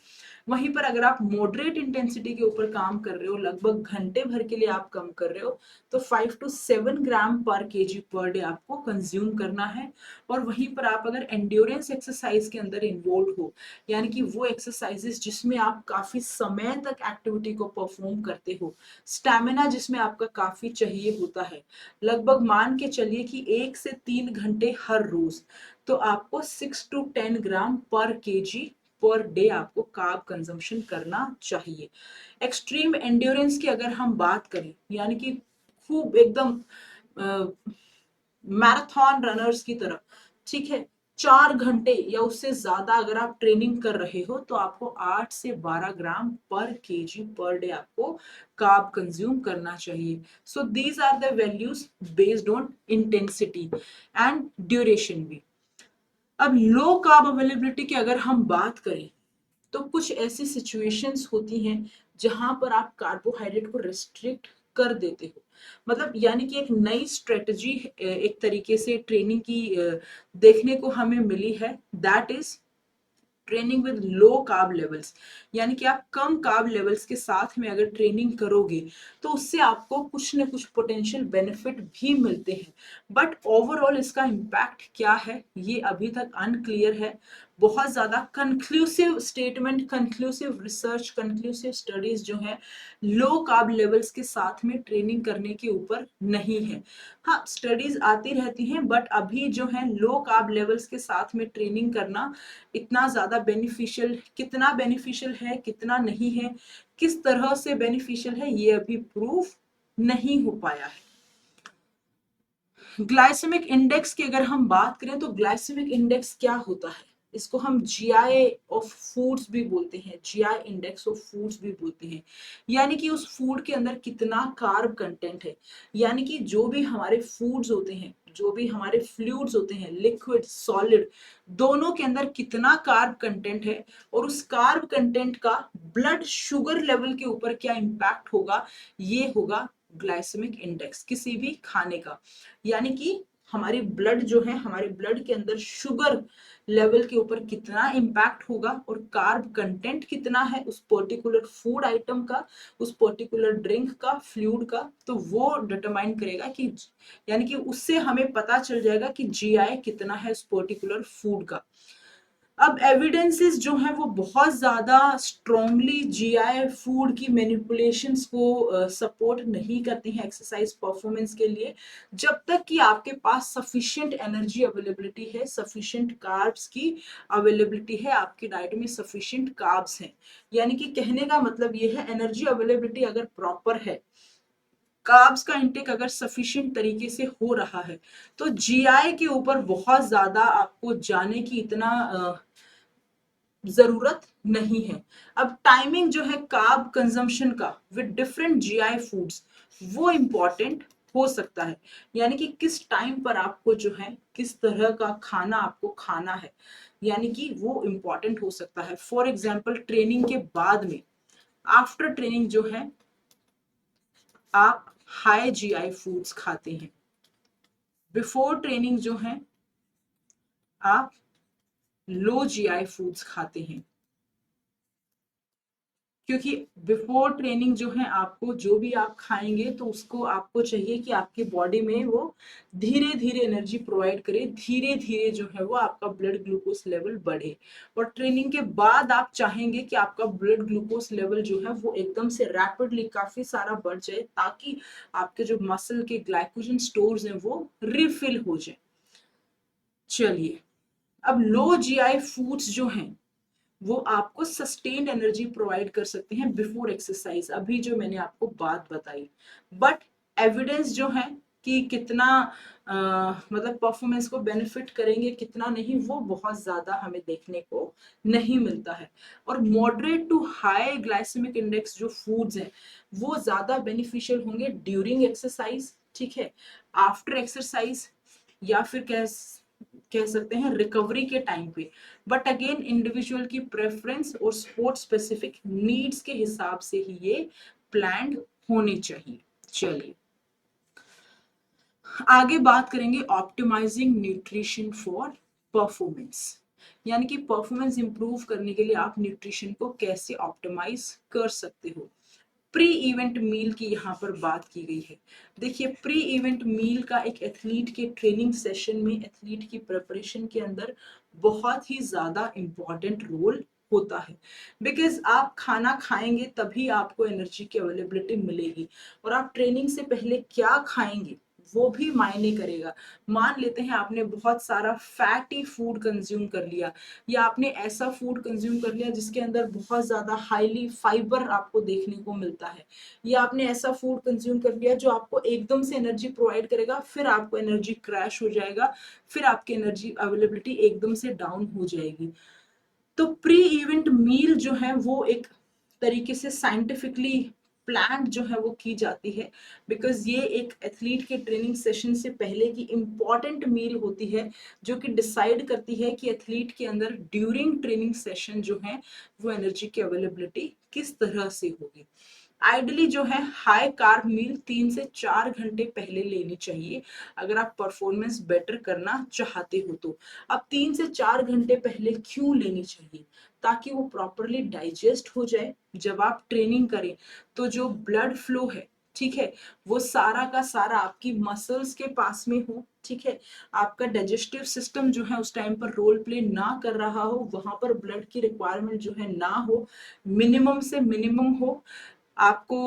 वहीं पर अगर आप मॉडरेट इंटेंसिटी के ऊपर काम कर रहे हो, लगभग घंटे भर के लिए आप कम कर रहे हो, तो 5 to 7 ग्राम पर केजी पर डे आपको कंज्यूम करना है। और वहीं पर आप अगर एंड्योरेंस एक्सरसाइज के अंदर इन्वॉल्व हो, यानी कि वो एक्सरसाइजेस जिसमें आप काफी समय तक एक्टिविटी को परफॉर्म करते हो, स्टैमिना जिसमें आपका काफी चाहिए होता है, लगभग मान के चलिए कि 1 से 3 घंटे हर रोज, तो आपको 6 to 10 ग्राम पर केजी पर डे आपको कार्ब कंजम्पशन करना चाहिए। एक्सट्रीम एंड्योरेंस की अगर हम बात करें, यानी कि खूब एकदम मैराथन रनर्स की तरह, ठीक है, 4 घंटे या उससे ज्यादा अगर आप ट्रेनिंग कर रहे हो तो आपको 8 से 12 ग्राम पर केजी पर डे आपको कार्ब कंज्यूम करना चाहिए। So these are the values based on intensity and duration भी। अब लो कार्ब अवेलेबिलिटी की अगर हम बात करें तो कुछ ऐसी सिचुएशंस होती हैं जहां पर आप कार्बोहाइड्रेट को रिस्ट्रिक्ट कर देते हो। मतलब यानी कि एक नई स्ट्रेटजी एक तरीके से ट्रेनिंग की देखने को हमें मिली है, that is training with low carb levels. यानी कि आप कम कार्ब लेवल्स के साथ में अगर ट्रेनिंग करोगे तो उससे आपको कुछ न कुछ पोटेंशियल बेनिफिट भी मिलते हैं। बट ओवरऑल इसका इम्पैक्ट क्या है ये अभी तक अनक्लियर है। बहुत ज्यादा conclusive statement, conclusive research, conclusive studies जो है लो कार्ब लेवल्स के साथ में ट्रेनिंग करने के ऊपर नहीं है। हाँ, स्टडीज आती रहती हैं, बट अभी जो है लो कार्ब लेवल्स के साथ में ट्रेनिंग करना इतना ज्यादा बेनिफिशियल, कितना बेनिफिशियल है कितना नहीं है, किस तरह से बेनिफिशियल है, ये अभी प्रूफ नहीं हो पाया है। ग्लाइसेमिक इंडेक्स की अगर हम बात करें तो ग्लाइसेमिक इंडेक्स क्या होता है, इसको हम जीआई ऑफ फूड्स भी बोलते हैं, जीआई इंडेक्स ऑफ फूड्स भी बोलते हैं। यानी कि उस फूड के अंदर कितना कार्ब कंटेंट है, यानी कि जो भी हमारे फूड्स होते हैं, जो भी हमारे फ्लूइड्स होते हैं, लिक्विड सॉलिड, दोनों के अंदर कितना कार्ब कंटेंट है, और उस कार्ब कंटेंट का ब्लड शुगर लेवल के ऊपर क्या इंपैक्ट होगा, ये होगा ग्लाइसेमिक इंडेक्स किसी भी खाने का। यानी कि हमारी ब्लड जो है, हमारे ब्लड के अंदर शुगर लेवल के ऊपर कितना इंपैक्ट होगा, और कार्ब कंटेंट कितना है उस पर्टिकुलर फूड आइटम का, उस पर्टिकुलर ड्रिंक का, फ्लूइड का, तो वो डिटरमाइन करेगा कि, यानी कि उससे हमें पता चल जाएगा कि जीआई कितना है उस पर्टिकुलर फूड का। अब एविडेंसेस जो है वो बहुत ज्यादा स्ट्रांगली जीआई फूड की मैनिपुलेशंस को सपोर्ट नहीं करती हैं एक्सरसाइज परफॉर्मेंस के लिए, जब तक कि आपके पास सफिशिएंट एनर्जी अवेलेबिलिटी है, सफिशिएंट कार्ब्स की अवेलेबिलिटी है, आपकी डाइट में सफिशिएंट कार्ब्स हैं। यानी कि कहने का मतलब ये है, एनर्जी अवेलेबिलिटी अगर प्रॉपर है, कार्ब्स का इंटेक अगर सफिशिएंट तरीके से हो रहा है, तो जीआई के ऊपर बहुत ज्यादा आपको जाने की इतना जरूरत नहीं है। अब टाइमिंग जो है कार्ब कंजम्पशन का विद डिफरेंट जीआई फूड्स, वो इंपॉर्टेंट हो सकता है। यानी कि किस टाइम पर आपको जो है किस तरह का खाना आपको खाना है, यानी कि वो इंपॉर्टेंट हो सकता है। फॉर एग्जाम्पल ट्रेनिंग के बाद में, आफ्टर ट्रेनिंग जो है आप हाई जीआई फूड्स खाते हैं, बिफोर ट्रेनिंग जो है आप लो जीआई फूड्स खाते हैं। क्योंकि बिफोर ट्रेनिंग जो है आपको जो भी आप खाएंगे तो उसको आपको चाहिए कि आपके बॉडी में वो धीरे धीरे एनर्जी प्रोवाइड करे, धीरे धीरे जो है वो आपका ब्लड ग्लूकोज लेवल बढ़े। और ट्रेनिंग के बाद आप चाहेंगे कि आपका ब्लड ग्लूकोज लेवल जो है वो एकदम से रैपिडली काफी सारा बढ़ जाए, ताकि आपके जो मसल के ग्लाइकोजन स्टोर्स हैं वो रिफिल हो जाए। चलिए, अब लो जीआई फूड्स जो हैं वो आपको सस्टेन्ड एनर्जी प्रोवाइड कर सकते हैं बिफोर एक्सरसाइज, अभी जो मैंने आपको बात बताई। बट एविडेंस जो है कि कितना मतलब परफॉर्मेंस को बेनिफिट करेंगे कितना नहीं, वो बहुत ज्यादा हमें देखने को नहीं मिलता है। और moderate to high glycaemic index जो फूड्स हैं वो ज्यादा बेनिफिशियल होंगे ड्यूरिंग एक्सरसाइज, ठीक है, आफ्टर एक्सरसाइज, या फिर कह सकते हैं रिकवरी के टाइम पे। बट अगेन इंडिविजुअल की प्रेफरेंस और स्पोर्ट स्पेसिफिक नीड्स के हिसाब से ही ये प्लान्ड होने चाहिए। चलिए आगे बात करेंगे ऑप्टिमाइजिंग न्यूट्रिशन फॉर परफॉर्मेंस, यानी कि परफॉर्मेंस इंप्रूव करने के लिए आप न्यूट्रिशन को कैसे ऑप्टिमाइज कर सकते हो। प्री इवेंट मील की यहाँ पर बात की गई है। देखिए, प्री इवेंट मील का एक एथलीट के ट्रेनिंग सेशन में, एथलीट की प्रिपरेशन के अंदर बहुत ही ज्यादा इंपॉर्टेंट रोल होता है। बिकॉज आप खाना खाएंगे तभी आपको एनर्जी की अवेलेबिलिटी मिलेगी, और आप ट्रेनिंग से पहले क्या खाएंगे वो भी मायने करेगा। मान लेते हैं आपने बहुत सारा फैटी फूड कंज्यूम कर लिया, या आपने ऐसा फूड कंज्यूम कर लिया जिसके अंदर बहुत ज्यादा हाईली फाइबर आपको देखने को मिलता है, या आपने ऐसा फूड कंज्यूम कर लिया जो आपको एकदम से एनर्जी प्रोवाइड करेगा, फिर आपको एनर्जी क्रैश हो जाएगा, फिर आपकी एनर्जी अवेलेबिलिटी एकदम से डाउन हो जाएगी। तो प्री इवेंट मील जो है वो एक तरीके से साइंटिफिकली प्लान जो है वो की जाती है, बिकॉज ये एक एथलीट के ट्रेनिंग सेशन से पहले की इंपॉर्टेंट मील होती है, जो कि डिसाइड करती है कि एथलीट के अंदर ड्यूरिंग ट्रेनिंग सेशन जो है वो एनर्जी की अवेलेबिलिटी किस तरह से होगी। आइडली जो है हाई कार्ब मील 3 से 4 घंटे पहले लेनी चाहिए अगर आप परफॉर्मेंस बेटर करना चाहते हो तो। अब 3 से 4 घंटे पहले क्यों लेनी चाहिए, ताकि वो प्रॉपरली डाइजेस्ट हो जाए। जब आप ट्रेनिंग करें तो जो ब्लड फ्लो है ठीक है, वो सारा का सारा आपकी मसल्स के पास में हो, ठीक है, आपका डाइजेस्टिव सिस्टम जो है उस टाइम पर रोल प्ले ना कर रहा हो, वहां पर ब्लड की रिक्वायरमेंट जो है ना हो, मिनिमम से मिनिमम हो, आपको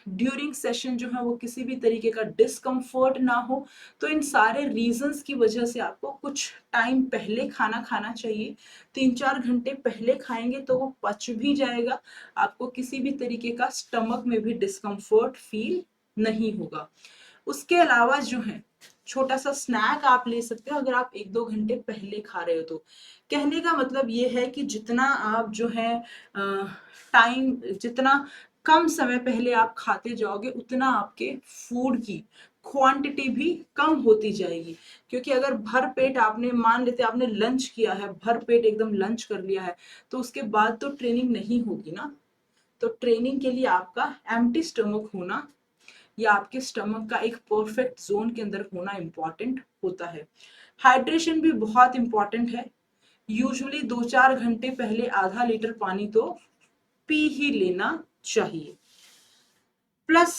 ड्यूरिंग सेशन जो है वो किसी भी तरीके का डिस्कम्फर्ट ना हो। तो इन सारे रीजंस की वजह से आपको कुछ टाइम पहले खाना खाना चाहिए, 3-4 घंटे पहले खाएंगे तो वो पच भी जाएगा, आपको किसी भी तरीके का स्टमक में भी डिस्कम्फर्ट फील नहीं होगा। उसके अलावा जो है छोटा सा स्नैक आप ले सकते हो अगर आप 1-2 घंटे पहले खा रहे हो तो। कहने का मतलब ये है कि जितना आप जो है टाइम, जितना कम समय पहले आप खाते जाओगे उतना आपके फूड की क्वांटिटी भी कम होती जाएगी। क्योंकि अगर भर पेट आपने, मान लेते आपने लंच किया है, भर पेट एकदम लंच कर लिया है, तो उसके बाद तो ट्रेनिंग नहीं होगी ना। तो ट्रेनिंग के लिए आपका एम्प्टी स्टमक होना या आपके स्टमक का एक परफेक्ट जोन के अंदर होना इंपॉर्टेंट होता है। हाइड्रेशन भी बहुत इंपॉर्टेंट है। यूजुअली 2-4 घंटे पहले आधा लीटर पानी तो पी ही लेना चाहिए। प्लस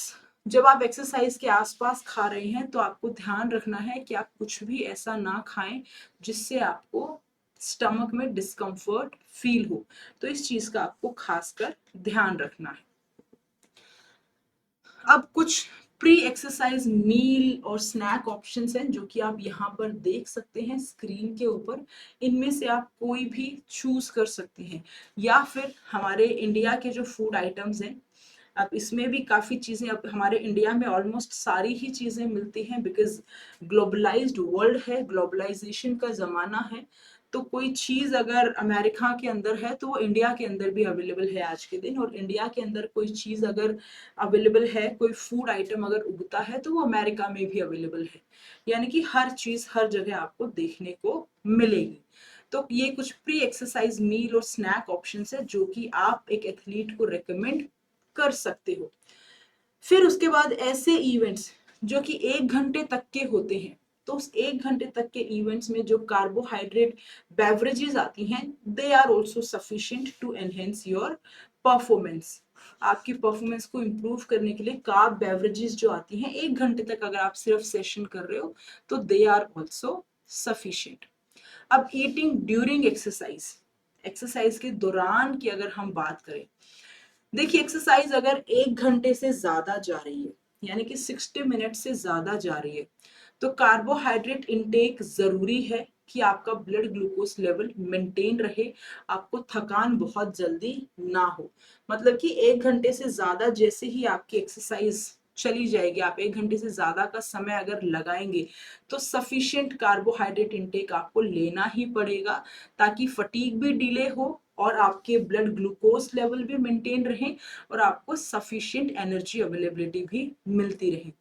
जब आप एक्सरसाइज के आसपास खा रहे हैं तो आपको ध्यान रखना है कि आप कुछ भी ऐसा ना खाएं जिससे आपको स्टमक में डिस्कम्फर्ट फील हो। तो इस चीज का आपको खासकर ध्यान रखना है। अब कुछ प्री एक्सरसाइज मील और स्नैक ऑप्शंस हैं जो कि आप यहाँ पर देख सकते हैं स्क्रीन के ऊपर। इनमें से आप कोई भी चूज कर सकते हैं, या फिर हमारे इंडिया के जो फूड आइटम्स हैं, अब इसमें भी काफी चीजें, अब हमारे इंडिया में ऑलमोस्ट सारी ही चीजें मिलती हैं बिकॉज ग्लोबलाइज्ड वर्ल्ड है, ग्लोबलाइजेशन का जमाना है। तो कोई चीज अगर अमेरिका के अंदर है तो वो इंडिया के अंदर भी अवेलेबल है आज के दिन, और इंडिया के अंदर कोई चीज अगर अवेलेबल है, कोई फूड आइटम अगर उगता है तो वो अमेरिका में भी अवेलेबल है। यानी कि हर चीज हर जगह आपको देखने को मिलेगी। तो ये कुछ प्री एक्सरसाइज मील और स्नैक ऑप्शंस है जो कि आप एक एथलीट को रेकमेंड कर सकते हो। फिर उसके बाद ऐसे इवेंट्स जो कि 1 घंटे तक के होते हैं, तो उस 1 घंटे तक के इवेंट्स में जो कार्बोहाइड्रेट बेवरेजेस आती हैं, they are also sufficient to enhance your performance. आपकी परफॉर्मेंस को इम्प्रूव करने के लिए कार्ब बेवरेजेस जो आती हैं 1 घंटे तक अगर आप सिर्फ सेशन कर रहे हो तो दे आर ऑल्सो सफिशिएंट। अब ईटिंग ड्यूरिंग एक्सरसाइज, एक्सरसाइज के दौरान की अगर हम बात करें, देखिए एक्सरसाइज अगर 1 घंटे से ज्यादा जा रही है, यानी कि 60 मिनट से ज्यादा जा रही है, तो कार्बोहाइड्रेट इनटेक जरूरी है कि आपका ब्लड ग्लूकोज लेवल मेंटेन रहे, आपको थकान बहुत जल्दी ना हो। मतलब कि 1 घंटे से ज्यादा जैसे ही आपकी एक्सरसाइज चली जाएगी, आप 1 घंटे से ज्यादा का समय अगर लगाएंगे तो सफिशिएंट कार्बोहाइड्रेट इनटेक आपको लेना ही पड़ेगा, ताकि फटीग भी डिले हो और आपके ब्लड ग्लूकोज लेवल भी मेंटेन रहे और आपको सफिशिएंट एनर्जी अवेलेबिलिटी भी मिलती रहे।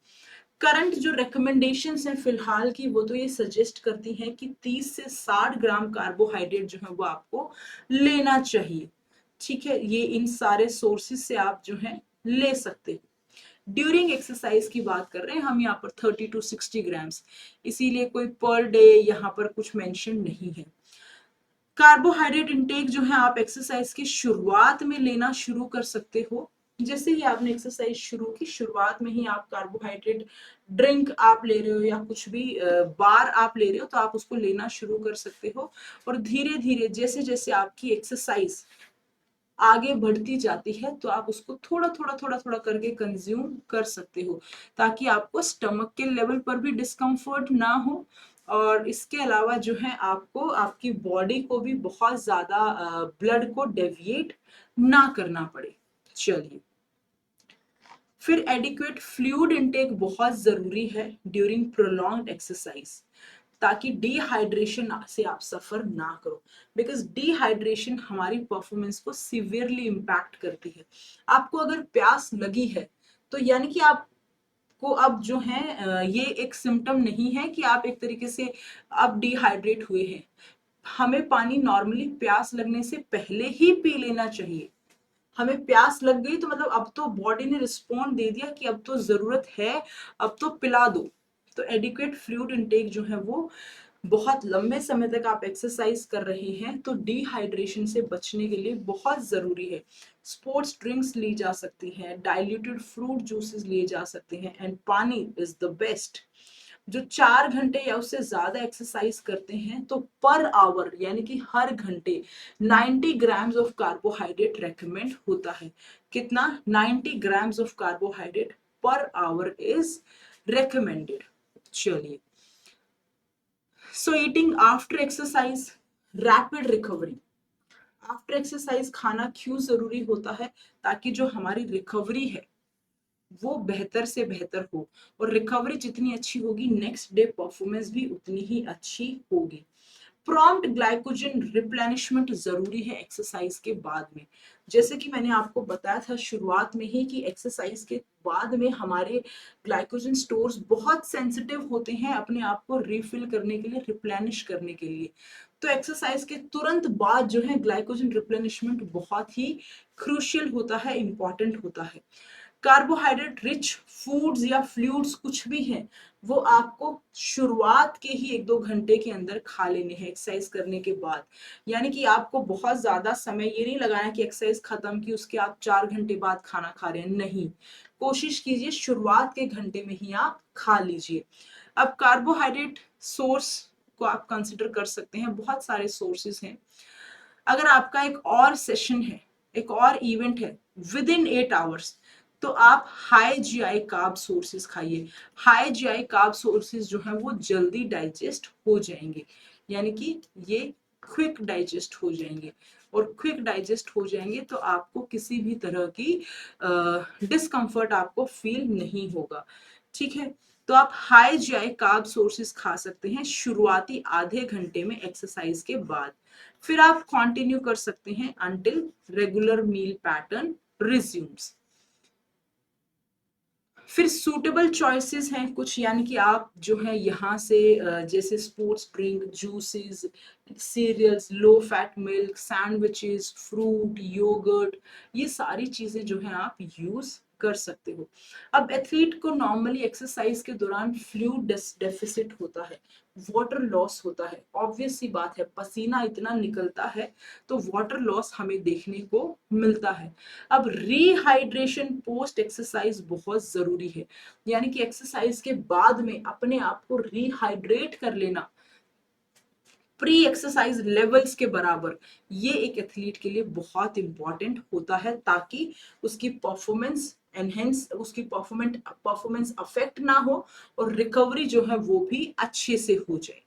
करंट जो रिकमेंडेशंस हैं फिलहाल की, वो तो ये सजेस्ट करती हैं कि 30 से 60 ग्राम कार्बोहाइड्रेट जो है वो आपको लेना चाहिए। ठीक है, ये इन सारे सोर्सेस से आप जो है ले सकते हैं। ड्यूरिंग एक्सरसाइज की बात कर रहे हैं हम यहाँ पर 30 to 60 ग्राम्स, इसीलिए कोई पर डे यहाँ पर कुछ मेंशन नहीं है। कार्बोहाइड्रेट इंटेक जो है आप एक्सरसाइज की शुरुआत में लेना शुरू कर सकते हो। जैसे ही आपने एक्सरसाइज शुरू की, शुरुआत में ही आप कार्बोहाइड्रेट ड्रिंक आप ले रहे हो या कुछ भी बार आप ले रहे हो तो आप उसको लेना शुरू कर सकते हो, और धीरे धीरे जैसे जैसे आपकी एक्सरसाइज आगे बढ़ती जाती है तो आप उसको थोड़ा थोड़ा थोड़ा थोड़ा करके कंज्यूम कर सकते हो, ताकि आपको स्टमक के लेवल पर भी डिस्कम्फर्ट ना हो, और इसके अलावा जो है आपको आपकी बॉडी को भी बहुत ज्यादा ब्लड को डेविएट ना करना पड़े। चलिए, फिर एडिक्वेट फ्लूइड इनटेक बहुत जरूरी है ड्यूरिंग प्रोलॉन्ग्ड एक्सरसाइज, ताकि डिहाइड्रेशन से आप सफर ना करो, बिकॉज डिहाइड्रेशन हमारी परफॉर्मेंस को सिवियरली इम्पैक्ट करती है। आपको अगर प्यास लगी है तो यानी कि आप को अब जो है ये एक सिम्टम नहीं है कि आप एक तरीके से अब डिहाइड्रेट हुए हैं। हमें पानी नॉर्मली प्यास लगने से पहले ही पी लेना चाहिए। हमें प्यास लग गई तो मतलब अब तो बॉडी ने रिस्पॉन्ड दे दिया कि अब तो जरूरत है, अब तो पिला दो। तो एडिक्वेट फ्लूइड इनटेक जो है वो बहुत लंबे समय तक आप एक्सरसाइज कर रहे हैं तो डिहाइड्रेशन से बचने के लिए बहुत जरूरी है स्पोर्ट्स ड्रिंक्स ली जा सकती हैं, डाइल्यूटेड फ्रूट जूसेस लिए जा सकते हैं, एंड पानी इज द बेस्ट। जो 4 घंटे या उससे ज्यादा एक्सरसाइज करते हैं तो पर आवर यानी कि हर घंटे 90 ग्राम्स ऑफ कार्बोहाइड्रेट रेकमेंड होता है। कितना? 90 grams of carbohydrate per hour is recommended. चलिए, so eating after exercise, rapid recovery. After exercise खाना क्यों जरूरी होता है? ताकि जो हमारी रिकवरी है वो बेहतर से बेहतर हो, और रिकवरी जितनी अच्छी होगी नेक्स्ट डे परफॉर्मेंस भी उतनी ही अच्छी होगी। प्रॉम्प्ट ग्लाइकोजन रिप्लेनिशमेंट जरूरी है एक्सरसाइज के बाद में। जैसे कि मैंने आपको बताया था शुरुआत में ही कि एक्सरसाइज के बाद में हमारे ग्लाइकोजन स्टोर्स बहुत सेंसिटिव होते हैं अपने आप को रिफिल करने के लिए, रिप्लेनिश करने के लिए। तो एक्सरसाइज के तुरंत बाद जो है ग्लाइकोजन रिप्लेनिशमेंट बहुत ही क्रूशियल होता है, इंपॉर्टेंट होता है। कार्बोहाइड्रेट रिच फूड्स या फ्लूइड्स कुछ भी हैं वो आपको शुरुआत के ही 1-2 घंटे के अंदर खा लेने हैं एक्सरसाइज करने के बाद। यानी कि आपको बहुत ज्यादा समय ये नहीं लगाना कि एक्सरसाइज खत्म की उसके आप 4 घंटे बाद खाना खा रहे हैं, नहीं। कोशिश कीजिए शुरुआत के घंटे में ही आप खा लीजिए। अब कार्बोहाइड्रेट सोर्स को आप कंसिडर कर सकते हैं, बहुत सारे सोर्सेज हैं। अगर आपका एक और सेशन है, एक और इवेंट है विद इन 8 आवर्स, तो आप हाई जीआई कार्ब सोर्सेज खाइए। हाई जीआई कार्ब सोर्सेज जो है वो जल्दी डाइजेस्ट हो जाएंगे, यानी कि ये क्विक डाइजेस्ट हो जाएंगे, और क्विक डाइजेस्ट हो जाएंगे तो आपको किसी भी तरह की डिस्कम्फर्ट आपको फील नहीं होगा। ठीक है, तो आप हाई जीआई कार्ब सोर्सेज खा सकते हैं शुरुआती आधे घंटे में एक्सरसाइज के बाद। फिर आप कंटिन्यू कर सकते हैं अंटिल रेगुलर मील पैटर्न रिज्यूम्स। फिर सूटेबल चॉइसेस हैं कुछ, यानी कि आप जो है यहाँ से जैसे sports drink, juices, cereals, low fat milk, sandwiches, fruit, yoghurt, ये सारी चीजें जो है आप यूज कर सकते हो। अब एथलीट को नॉर्मली एक्सरसाइज के दौरान फ्लूइड डेफिसिट होता है, वाटर लॉस होता है। ऑब्वियस सी बात है, पसीना इतना निकलता है तो वाटर लॉस हमें देखने को मिलता है। अब रिहाइड्रेशन पोस्ट एक्सरसाइज बहुत जरूरी है, यानी कि एक्सरसाइज के बाद में अपने आप को रिहाइड्रेट कर लेना प्री एक्सरसाइज लेवल्स के बराबर, ये एक एथलीट के लिए बहुत इंपॉर्टेंट होता है, ताकि उसकी परफॉर्मेंस एनहेंस, उसकी परफॉर्मेंस अफेक्ट ना हो, और रिकवरी जो है वो भी अच्छे से हो जाए।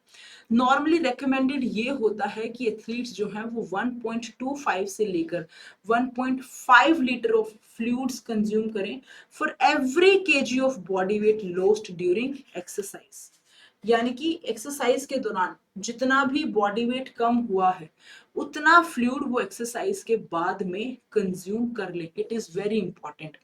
नॉर्मली रेकमेंडेड ये होता है कि एथलीट्स जो हैं वो 1.25 से लेकर 1.5 लीटर ऑफ फ्लूइड्स कंज्यूम करें for every KG of body weight lost during exercise. यानी कि एक्सरसाइज के दौरान जितना भी बॉडी वेट कम हुआ है उतना फ्लूइड वो एक्सरसाइज के बाद में कंज्यूम कर ले। It is very important.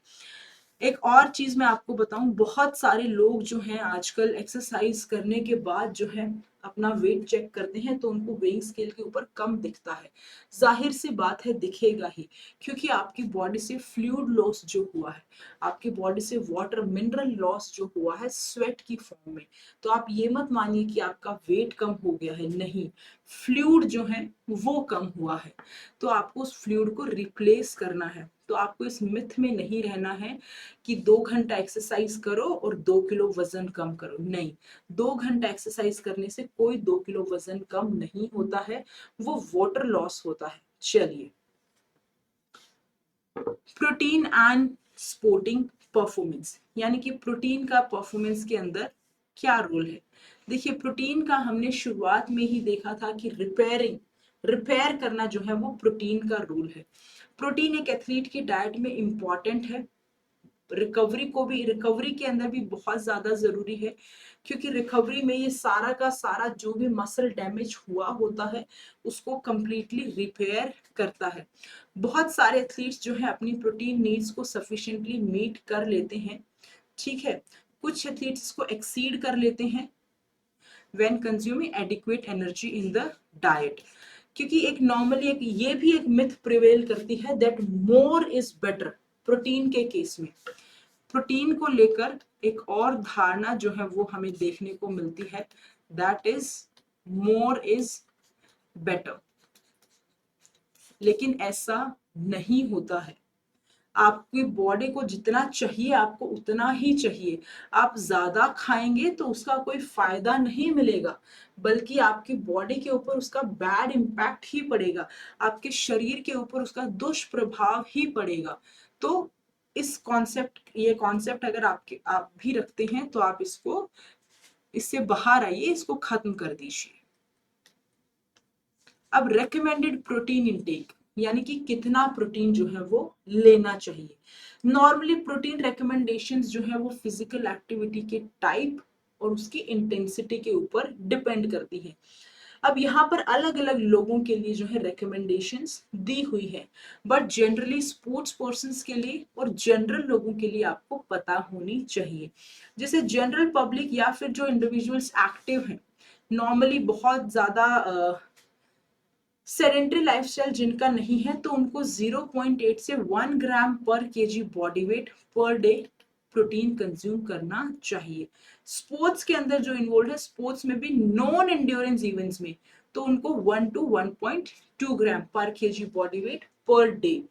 एक और चीज मैं आपको बताऊं, बहुत सारे लोग जो हैं आजकल एक्सरसाइज करने के बाद जो है अपना वेट चेक करते हैं तो उनको वेइंग स्केल के ऊपर कम दिखता है। जाहिर सी बात है, दिखेगा ही, क्योंकि आपकी बॉडी से फ्लूइड लॉस जो हुआ है, आपकी बॉडी से वाटर मिनरल लॉस जो हुआ है स्वेट की फॉर्म में। तो आप ये मत मानिए कि आपका वेट कम हो गया है, नहीं, फ्लूइड जो है वो कम हुआ है। तो आपको उस फ्लूइड को रिप्लेस करना है। तो आपको इस मिथ में नहीं रहना है कि 2 घंटा एक्सरसाइज करो और 2 किलो वजन कम करो, नहीं। 2 घंटा एक्सरसाइज करने से कोई 2 किलो वजन कम नहीं होता है, वो वाटर लॉस होता है। चलिए, प्रोटीन एंड स्पोर्टिंग परफॉर्मेंस, यानी कि प्रोटीन का परफॉर्मेंस के अंदर क्या रोल है। देखिए, प्रोटीन का हमने शुरुआत में ही देखा था कि रिपेयर करना जो है वो प्रोटीन का रोल है। प्रोटीन एक एथलीट की डाइट में इंपॉर्टेंट है, रिकवरी के अंदर भी बहुत ज्यादा जरूरी है, क्योंकि रिकवरी में ये सारा का सारा जो भी मसल डैमेज हुआ होता है उसको कंप्लीटली रिपेयर करता है। बहुत सारे एथलीट्स जो है अपनी प्रोटीन नीड्स को सफिशिएंटली मीट कर लेते हैं, ठीक है। कुछ एथलीट्स को एक्सीड कर लेते हैं when consuming adequate energy in the diet, क्योंकि एक नॉर्मली एक ये भी एक मिथ प्रिवेल करती है that more is better. Protein के केस में प्रोटीन को लेकर एक और धारणा जो है वो हमें देखने को मिलती है, that is more is better, लेकिन ऐसा नहीं होता है। आपकी बॉडी को जितना चाहिए आपको उतना ही चाहिए। आप ज्यादा खाएंगे तो उसका कोई फायदा नहीं मिलेगा, बल्कि आपकी बॉडी के ऊपर उसका बैड इम्पैक्ट ही पड़ेगा, आपके शरीर के ऊपर उसका दुष्प्रभाव ही पड़ेगा। तो ये कॉन्सेप्ट अगर आप भी रखते हैं तो आप इससे बाहर आइए, इसको खत्म कर दीजिए। अब रेकमेंडेड प्रोटीन इंटेक, यानी कि कितना प्रोटीन जो है वो लेना चाहिए। नॉर्मली प्रोटीन रिकमेंडेशंस जो है वो फिजिकल एक्टिविटी के टाइप और उसकी इंटेंसिटी के ऊपर डिपेंड करती है। अब यहाँ पर अलग अलग लोगों के लिए जो है रिकमेंडेशंस दी हुई है, बट जनरली स्पोर्ट्स पर्संस के लिए और जनरल लोगों के लिए आपको पता होनी चाहिए। जैसे जनरल पब्लिक या फिर जो इंडिविजुअल्स एक्टिव हैं, नॉर्मली बहुत ज्यादा सेडेंटरी लाइफस्टाइल जिनका नहीं है, तो उनको 0.8 से 1 ग्राम पर KG body weight per day protein consume करना चाहिए। स्पोर्ट्स के अंदर जो इन्वॉल्व है, स्पोर्ट्स में भी नॉन एंड्योरेंस इवेंट्स में, तो उनको 1 to 1.2 ग्राम पर KG body weight per day.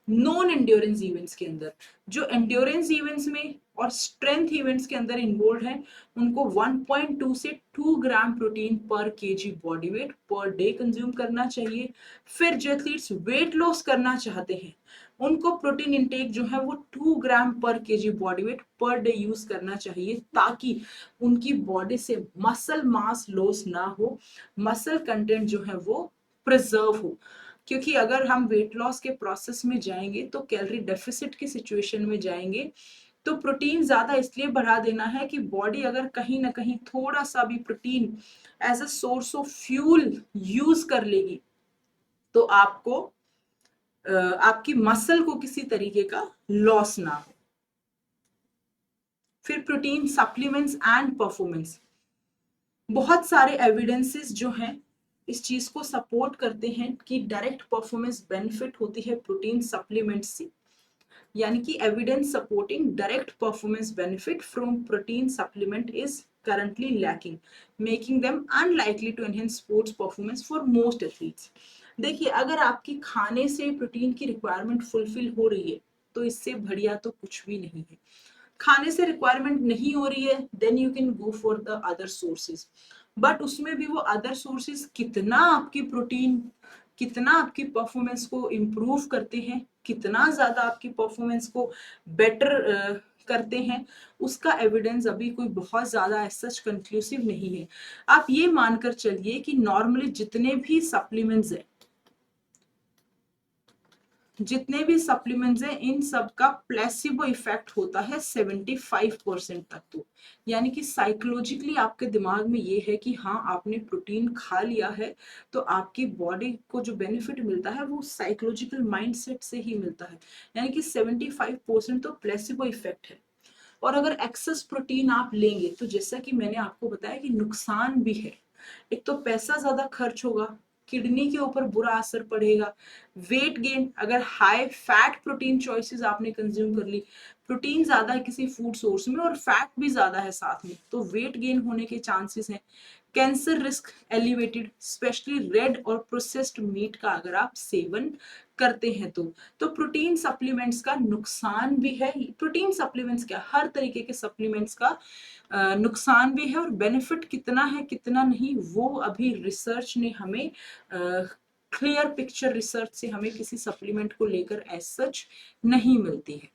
Non endurance events के अंदर, जो एंड्योरेंस इवेंट्स में और स्ट्रेंथ इवेंट्स के अंदर इन्वॉल्व है, उनको 1.2 से 2 ग्राम प्रोटीन पर KG body weight per day consume करना चाहिए। फिर जो एथलीट्स वेट लॉस करना चाहते हैं, उनको प्रोटीन इंटेक जो है वो 2 ग्राम पर KG body weight per day use करना चाहिए, ताकि उनकी बॉडी से मसल मास लॉस ना हो, मसल कंटेंट जो है वो प्रिजर्व हो। क्योंकि अगर हम वेट लॉस के प्रोसेस में जाएंगे तो कैलोरी डेफिसिट की सिचुएशन में जाएंगे, तो प्रोटीन ज्यादा इसलिए बढ़ा देना है कि बॉडी अगर कहीं ना कहीं थोड़ा सा भी protein as a source of fuel use कर लेगी, तो आपकी मसल को किसी तरीके का लॉस ना हो। फिर प्रोटीन सप्लीमेंट्स एंड परफॉर्मेंस, बहुत सारे एविडेंसेस जो हैं इस चीज को सपोर्ट करते हैं कि डायरेक्ट परफॉर्मेंस बेनिफिट होती है प्रोटीन सप्लीमेंट से, यानी कि evidence supporting direct performance benefit from protein supplement is currently lacking, making them unlikely to enhance sports performance for most athletes. देखिए, अगर आपकी खाने से प्रोटीन की रिक्वायरमेंट फुलफिल हो रही है तो इससे बढ़िया तो कुछ भी नहीं है। खाने से रिक्वायरमेंट नहीं हो रही है, then you can go for the other sources, but उसमें भी वो अदर सोर्सेज कितना आपकी परफॉर्मेंस को इम्प्रूव करते हैं, कितना ज्यादा आपकी परफॉर्मेंस को बेटर करते हैं, उसका एविडेंस अभी कोई बहुत ज्यादा सच कंक्लूसिव नहीं है। आप ये मानकर चलिए कि नॉर्मली जितने भी सप्लीमेंट्स हैं इन सब का प्लेसिबो इफेक्ट होता है 75% तक। तो यानी कि साइकोलॉजिकली आपके दिमाग में ये है कि हाँ आपने प्रोटीन खा लिया है, तो आपकी बॉडी को जो बेनिफिट मिलता है वो साइकोलॉजिकल माइंडसेट से ही मिलता है, यानी कि 75% तो प्लेसिबो इफेक्ट है। और अगर एक्सेस प्रोटीन आप लेंगे तो जैसा कि मैंने आपको बताया कि नुकसान भी है। एक तो पैसा ज्यादा खर्च होगा, किडनी के ऊपर बुरा असर पड़ेगा, वेट गेन, अगर हाई फैट प्रोटीन चॉइसेस आपने कंज्यूम कर ली, प्रोटीन ज्यादा है किसी फूड सोर्स में और फैट भी ज्यादा है साथ में, तो वेट गेन होने के चांसेस हैं। Cancer risk elevated, specially red और प्रोसेस्ड मीट का अगर आप सेवन करते हैं तो प्रोटीन सप्लीमेंट्स का नुकसान भी है। प्रोटीन सप्लीमेंट्स क्या, हर तरीके के सप्लीमेंट्स का नुकसान भी है, और बेनिफिट कितना है कितना नहीं वो अभी रिसर्च ने हमें क्लियर पिक्चर रिसर्च से हमें किसी सप्लीमेंट को लेकर एज सच नहीं मिलती है।